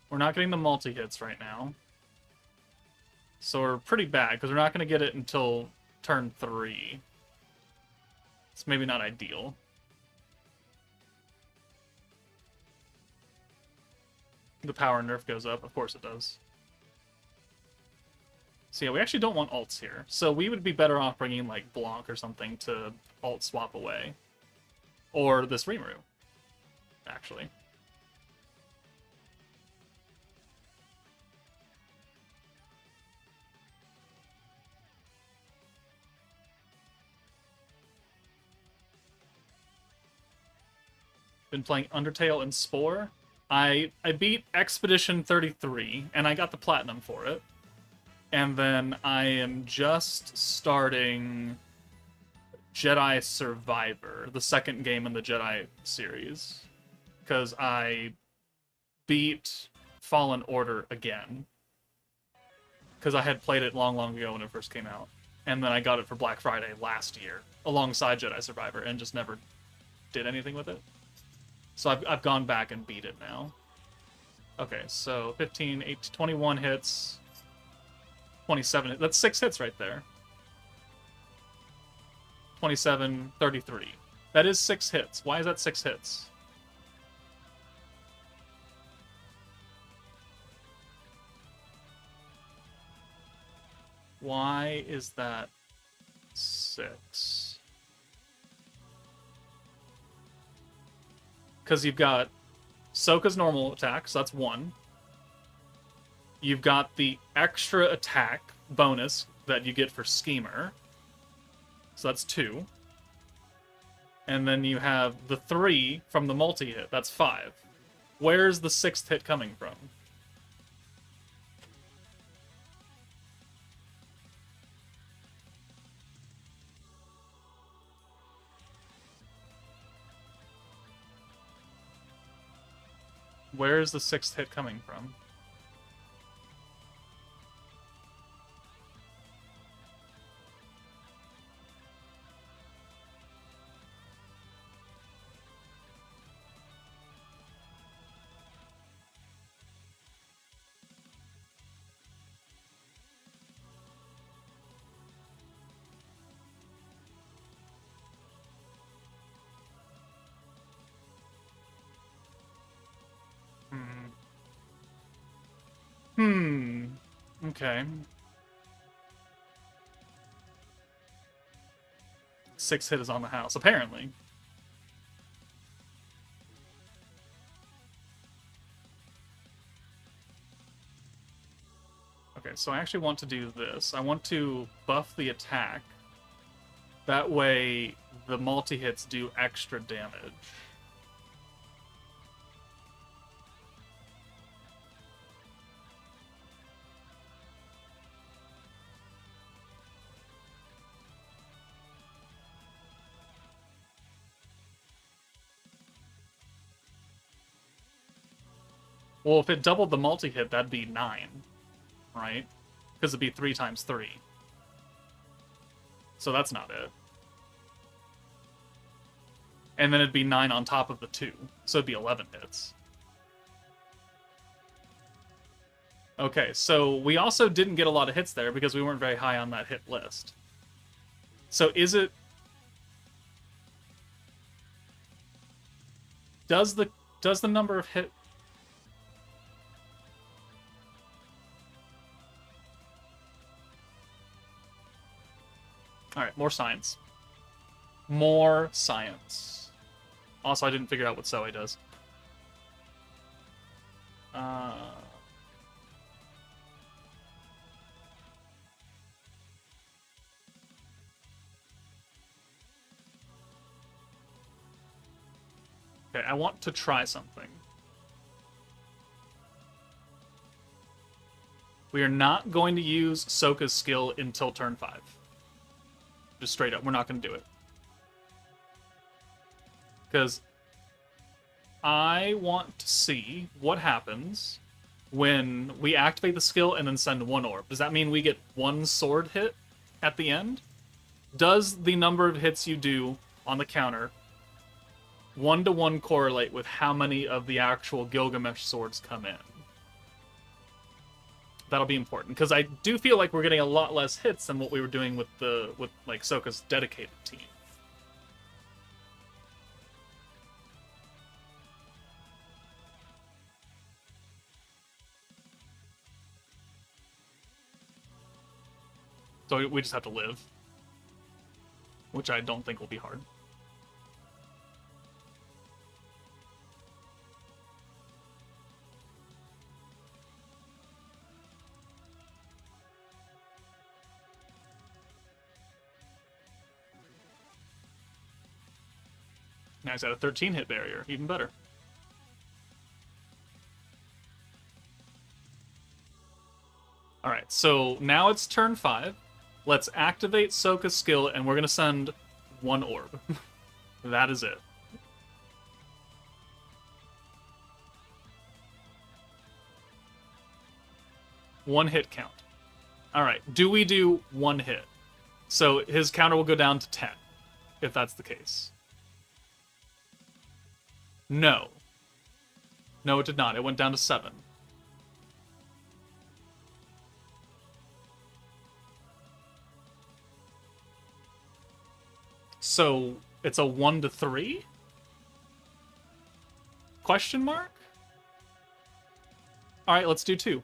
We're not getting the multi-hits right now. So we're pretty bad, because we're not going to get it until turn 3. It's maybe not ideal. The power nerf goes up. Of course it does. So yeah, we actually don't want ults here. So we would be better off bringing, like, Blanc or something to ult swap away. Or this Rimuru, actually. Been playing Undertale and Spore. I beat Expedition 33, and I got the platinum for it. And then I am just starting Jedi Survivor, the second game in the Jedi series. Because I beat Fallen Order again. Because I had played it long, long ago when it first came out. And then I got it for Black Friday last year, alongside Jedi Survivor, and just never did anything with it. So I've gone back and beat it now. Okay, so 15, 8, 21 hits. 27, that's 6 hits right there. 27, 33. That is 6 hits. Why is that 6 hits? Why is that 6? Because you've got Soka's normal attack, so that's 1. You've got the extra attack bonus that you get for Schemer, so that's 2. And then you have the 3 from the multi-hit. That's 5. Where's the 6th hit coming from? Where's the 6th hit coming from? Okay. 6th hit is on the house, apparently. Okay, so I actually want to do this. I want to buff the attack. That way, the multi-hits do extra damage. Well, if it doubled the multi-hit, that'd be 9, right? Because it'd be 3 times 3. So that's not it. And then it'd be 9 on top of the 2. So it'd be 11 hits. Okay, so we also didn't get a lot of hits there because we weren't very high on that hit list. So is it... Does the number of hit... Alright, more science. More science. Also, I didn't figure out what SOUEI does. Okay, I want to try something. We are not going to use Souka's skill until turn 5. Just straight up, we're not going to do it. Because I want to see what happens when we activate the skill and then send 1 orb. Does that mean we get 1 sword hit at the end? Does the number of hits you do on the counter 1-to-1 correlate with how many of the actual Gilgamesh swords come in? That'll be important, because I do feel like we're getting a lot less hits than what we were doing with like Souka's dedicated team. So we just have to live, which I don't think will be hard. Now he's at a 13 hit barrier, even better. Alright, so now it's turn 5. Let's activate Souka's skill, and we're going to send 1 orb. That is it. One hit count. Alright, do we do 1 hit? So his counter will go down to 10, if that's the case. No. No, it did not. It went down to 7. So it's a 1 to 3? Question mark? Alright, let's do 2.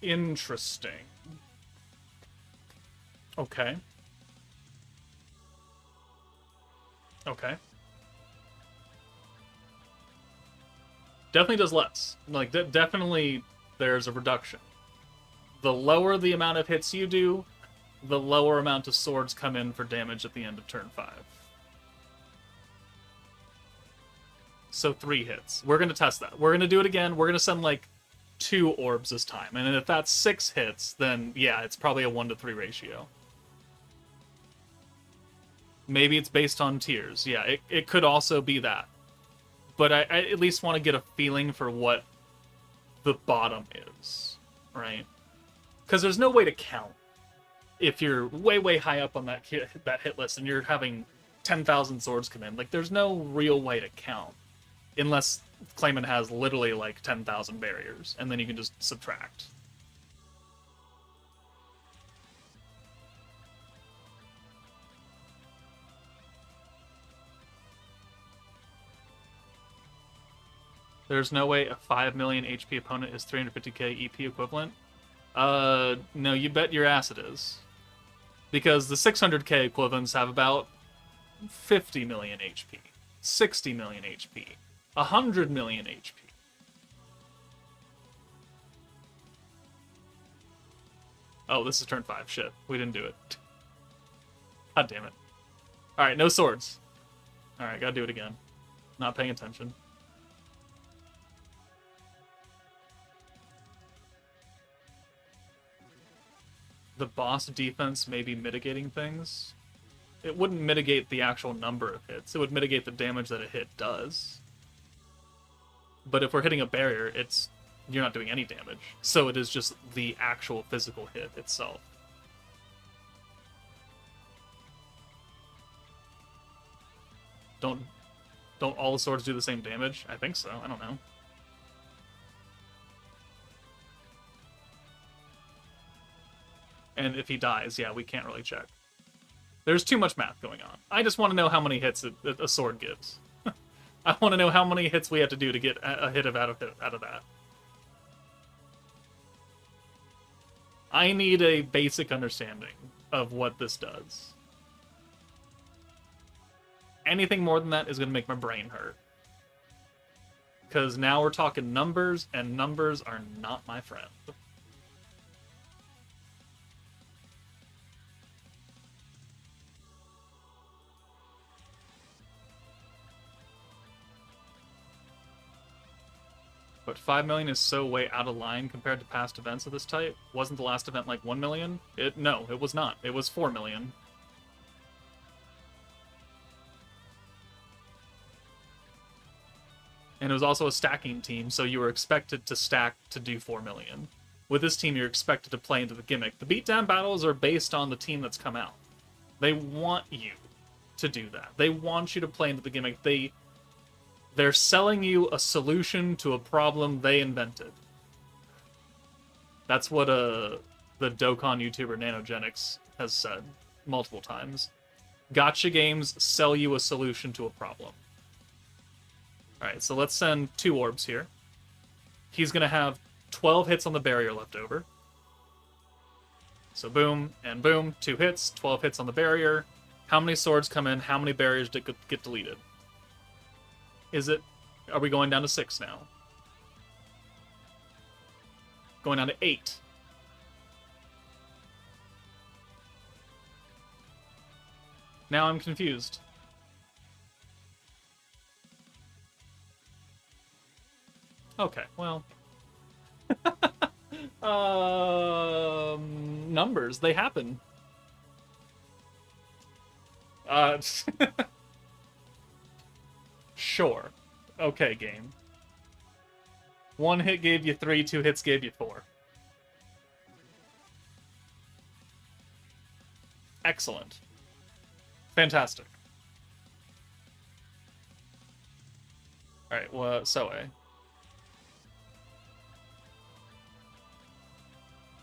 Interesting. Okay. Okay. Definitely does less. Like, definitely there's a reduction. The lower the amount of hits you do, the lower amount of swords come in for damage at the end of turn 5. So 3 hits. We're going to test that. We're going to do it again. We're going to send like 2 orbs this time. And if that's 6 hits, then yeah, it's probably a 1-to-3 ratio. Maybe it's based on tiers. Yeah, it could also be that. But I at least want to get a feeling for what the bottom is, right? Because there's no way to count if you're way, way high up on that hit list and you're having 10,000 swords come in. Like, there's no real way to count. Unless Clayman has literally like 10,000 barriers, and then you can just subtract. There's no way a 5 million HP opponent is 350k EP equivalent? No, you bet your ass it is. Because the 600k equivalents have about 50 million HP, 60 million HP, 100 million HP. Oh, this is turn 5. Shit, we didn't do it. God damn it. Alright, no swords. Alright, gotta do it again. Not paying attention. The boss defense may be mitigating things. It wouldn't mitigate the actual number of hits. It would mitigate the damage that a hit does. But if we're hitting a barrier, you're not doing any damage. So it is just the actual physical hit itself. Don't all the swords do the same damage? I think so. I don't know. And if he dies, yeah, we can't really check. There's too much math going on. I just want to know how many hits a sword gives. I want to know how many hits we have to do to get a hit out of that. I need a basic understanding of what this does. Anything more than that is going to make my brain hurt. Because now we're talking numbers, and numbers are not my friend. But 5 million is so way out of line compared to past events of this type. Wasn't the last event like 1 million? No, it was not. It was 4 million. And it was also a stacking team, so you were expected to stack to do 4 million. With this team, you're expected to play into the gimmick. The beatdown battles are based on the team that's come out. They want you to do that. They want you to play into the gimmick. They're selling you a solution to a problem they invented. That's what the Dokkan YouTuber Nanogenics has said multiple times. Gacha games sell you a solution to a problem. Alright, so let's send 2 orbs here. He's going to have 12 hits on the barrier left over. So boom and boom, 2 hits, 12 hits on the barrier. How many swords come in? How many barriers get deleted? Are we going down to 6 now? Going down to 8. Now I'm confused. Okay, well. Numbers, they happen. Sure. Okay, game. 1 hit gave you 3, 2 hits gave you 4. Excellent. Fantastic. Alright, well, Soeui.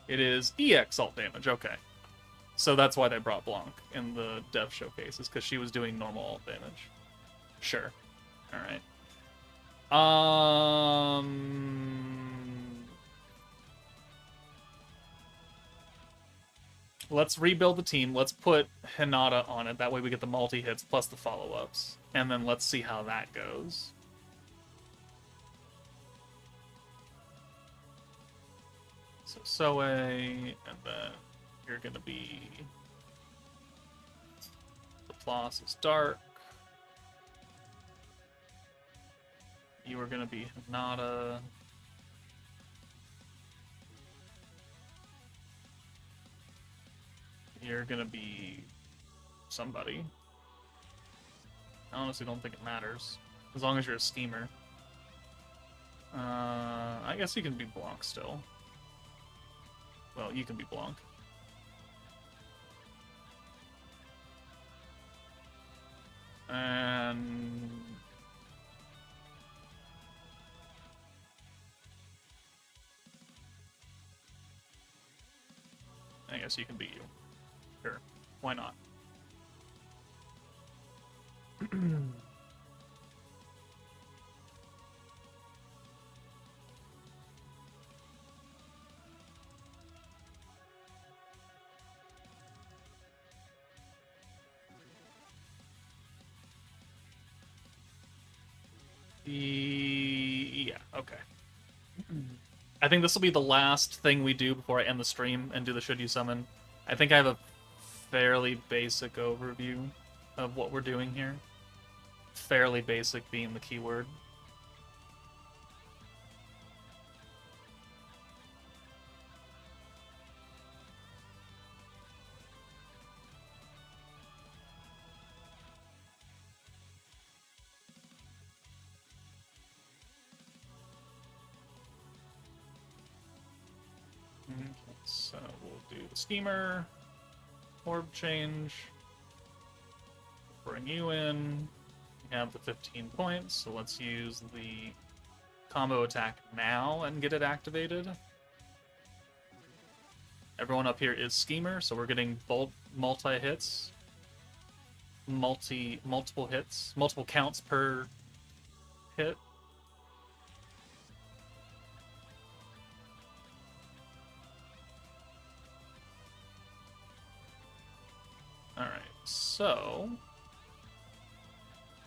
It is EX alt damage, okay. So that's why they brought Blanc in the dev showcases, because she was doing normal alt damage. Sure. Alright. Let's rebuild the team. Let's put Hinata on it. That way we get the multi-hits plus the follow-ups. And then let's see how that goes. So Soeui, and then you're going to be Laplace is dark. You are gonna be Hinata. You're gonna be somebody. I honestly don't think it matters. As long as you're a schemer. I guess you can be Blanc still. Well, you can be Blanc. And... I guess you can be you. Sure. Why not? Yeah, okay. I think this will be the last thing we do before I end the stream and do the Should You Summon. I think I have a fairly basic overview of what we're doing here. Fairly basic being the keyword. So we'll do the Schemer, Orb Change, bring you in. You have the 15 points, so let's use the combo attack now and get it activated. Everyone up here is Schemer, so we're getting multi-hits. Multiple hits. Multiple counts per hit. Alright, so...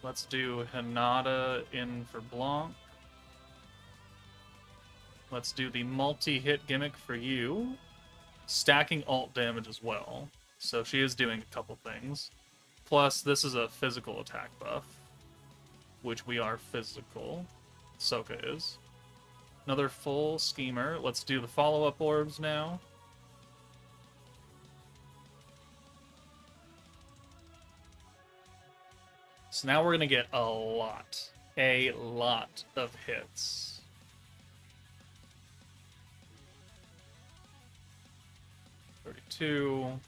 let's do Hinata in for Blanc. Let's do the multi-hit gimmick for you. Stacking alt damage as well. So she is doing a couple things. Plus, this is a physical attack buff. Which we are physical. Souka is. Another full Schemer. Let's do the follow-up orbs now. So now we're going to get a lot of hits. $32,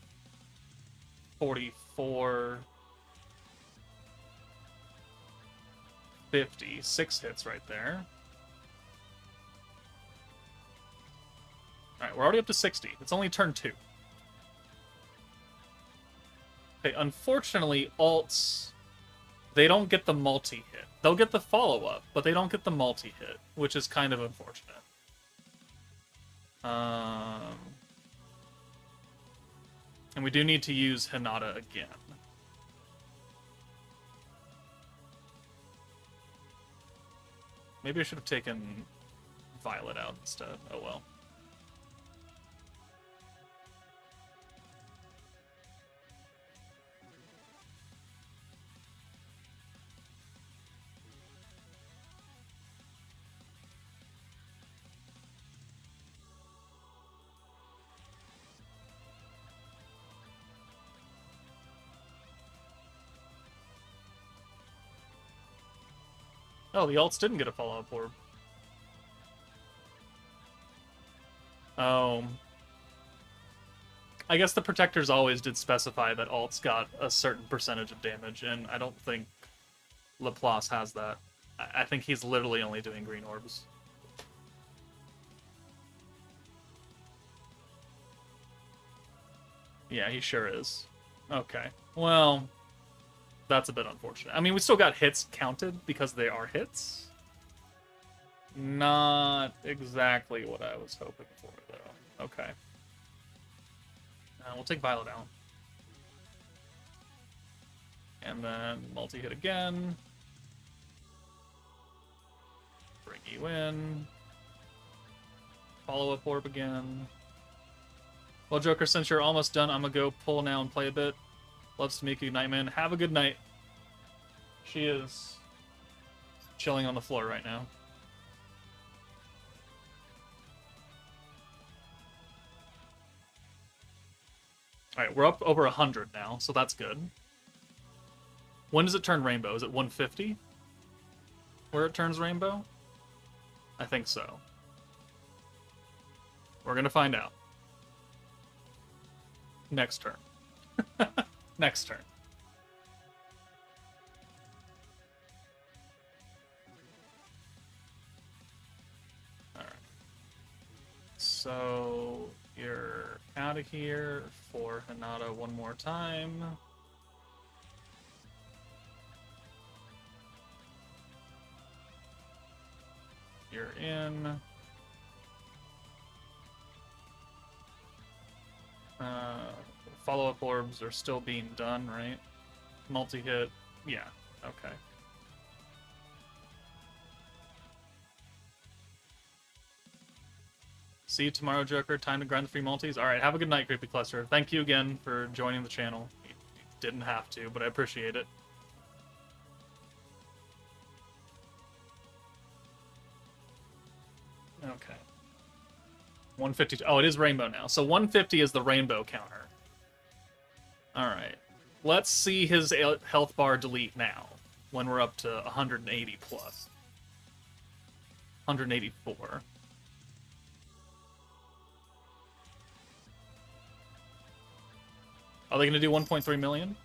44, 50, 6 hits right there. Alright, we're already up to 60. It's only turn 2. Okay, unfortunately, alts... they don't get the multi-hit. They'll get the follow-up, but they don't get the multi-hit, which is kind of unfortunate. And we do need to use Hinata again. Maybe I should have taken Violet out instead. Oh well. Oh, the alts didn't get a follow-up orb. Oh. I guess the protectors always did specify that alts got a certain percentage of damage, and I don't think Laplace has that. I think he's literally only doing green orbs. Yeah, he sure is. Okay. Well... that's a bit unfortunate. I mean, we still got hits counted because they are hits. Not exactly what I was hoping for, though. Okay. We'll take Violet out. And then multi-hit again. Bring you in. Follow-up orb again. Well, Joker, since you're almost done, I'm gonna go pull now and play a bit. Loves to meet you, Nightman. Have a good night. She is chilling on the floor right now. Alright, we're up over 100 now, so that's good. When does it turn rainbow? Is it 150? Where it turns rainbow? I think so. We're gonna find out. Next turn. Next turn. Alright. So, you're out of here for Hinata one more time. You're in. Follow-up orbs are still being done, right? Multi-hit. Yeah, okay. See you tomorrow, Joker. Time to grind the free multis. Alright, have a good night, Creepy Cluster. Thank you again for joining the channel. You didn't have to, but I appreciate it. Okay. 150. Oh, it is rainbow now. So 150 is the rainbow counter. Alright. Let's see his health bar delete now, when we're up to 180 plus. 184. Are they going to do 1.3 million?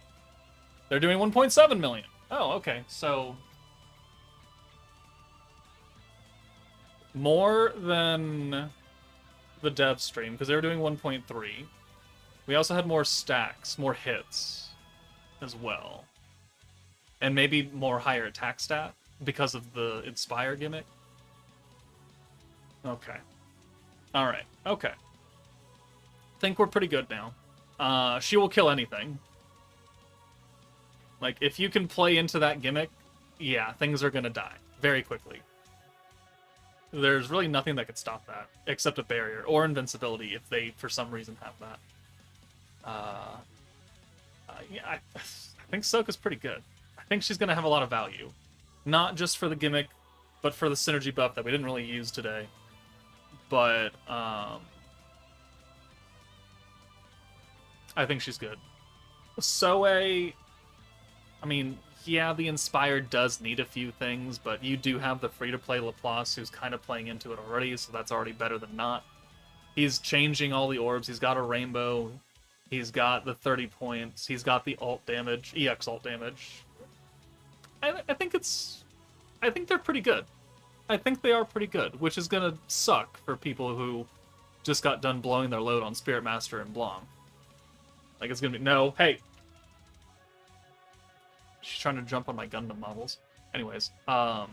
They're doing 1.7 million. Oh, okay. So more than the dev stream, because they were doing 1.3. We also had more stacks, more hits as well. And maybe more higher attack stat because of the Inspire gimmick. Okay. Alright, okay. Think we're pretty good now. She will kill anything. Like, if you can play into that gimmick, yeah, things are gonna die very quickly. There's really nothing that could stop that, except a barrier, or invincibility, if they, for some reason, have that. Yeah, I think Souka's pretty good. I think she's gonna have a lot of value. Not just for the gimmick, but for the synergy buff that we didn't really use today. But, I think she's good. Soeui, I mean, yeah, the Inspired does need a few things, but you do have the free-to-play Laplace who's kind of playing into it already, so that's already better than not. He's changing all the orbs. He's got a rainbow. He's got the 30 points. He's got the ult damage, EX ult damage. I think they're pretty good. I think they are pretty good, which is gonna suck for people who just got done blowing their load on Spirit Master and Blanc. Like, it's gonna be, no, hey! She's trying to jump on my Gundam models. Anyways, yeah,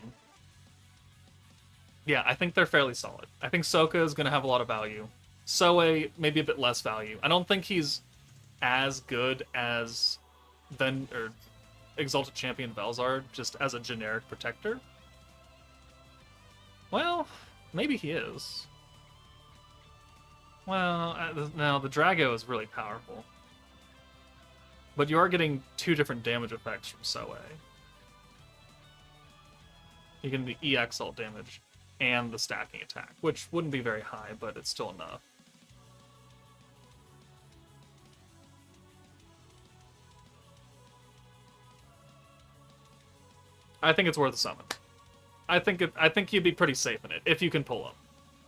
I think they're fairly solid. I think Souka is gonna have a lot of value. Soeui, maybe a bit less value. I don't think he's as good as Exalted Champion Velzard, just as a generic protector. Well, maybe he is. Well, no, the Drago is really powerful. But you are getting two different damage effects from Soeui. You get the EX ult damage and the stacking attack, which wouldn't be very high, but it's still enough. I think it's worth a summon. I think you'd be pretty safe in it if you can pull them.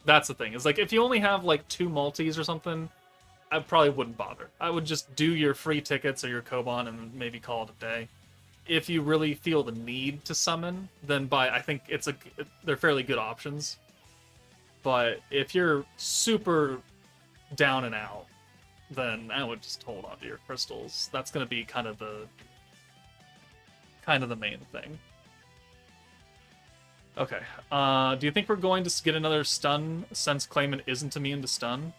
That's the thing. Is like if you only have like 2 multis or something, I probably wouldn't bother. I would just do your free tickets or your Koban and maybe call it a day. If you really feel the need to summon, then I think they're fairly good options. But if you're super down and out, then I would just hold on to your crystals. That's going to be kind of the main thing. Okay. Do you think we're going to get another stun since Clayman isn't immune to stun?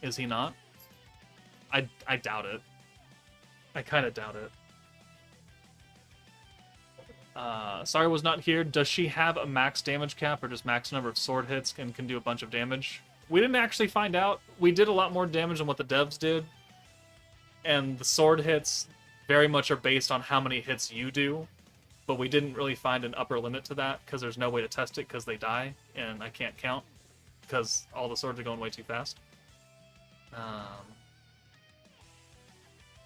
Is he not? I doubt it. I kind of doubt it. Sorry was not here. Does she have a max damage cap or just max number of sword hits and can do a bunch of damage? We didn't actually find out. We did a lot more damage than what the devs did. And the sword hits very much are based on how many hits you do, but we didn't really find an upper limit to that because there's no way to test it because they die, and I can't count because all the swords are going way too fast.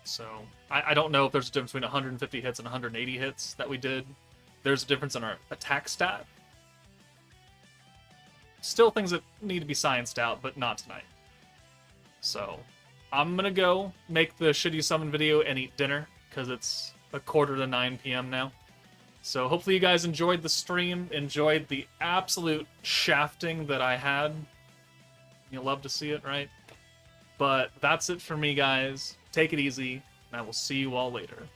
So I don't know if there's a difference between 150 hits and 180 hits that we did. There's a difference in our attack stat. Still things that need to be scienced out, but not tonight. So I'm gonna go make the shitty summon video and eat dinner because it's 8:45 p.m. now. So hopefully you guys enjoyed the stream, enjoyed the absolute shafting that I had. You love to see it, right? But that's it for me, guys. Take it easy, and I will see you all later.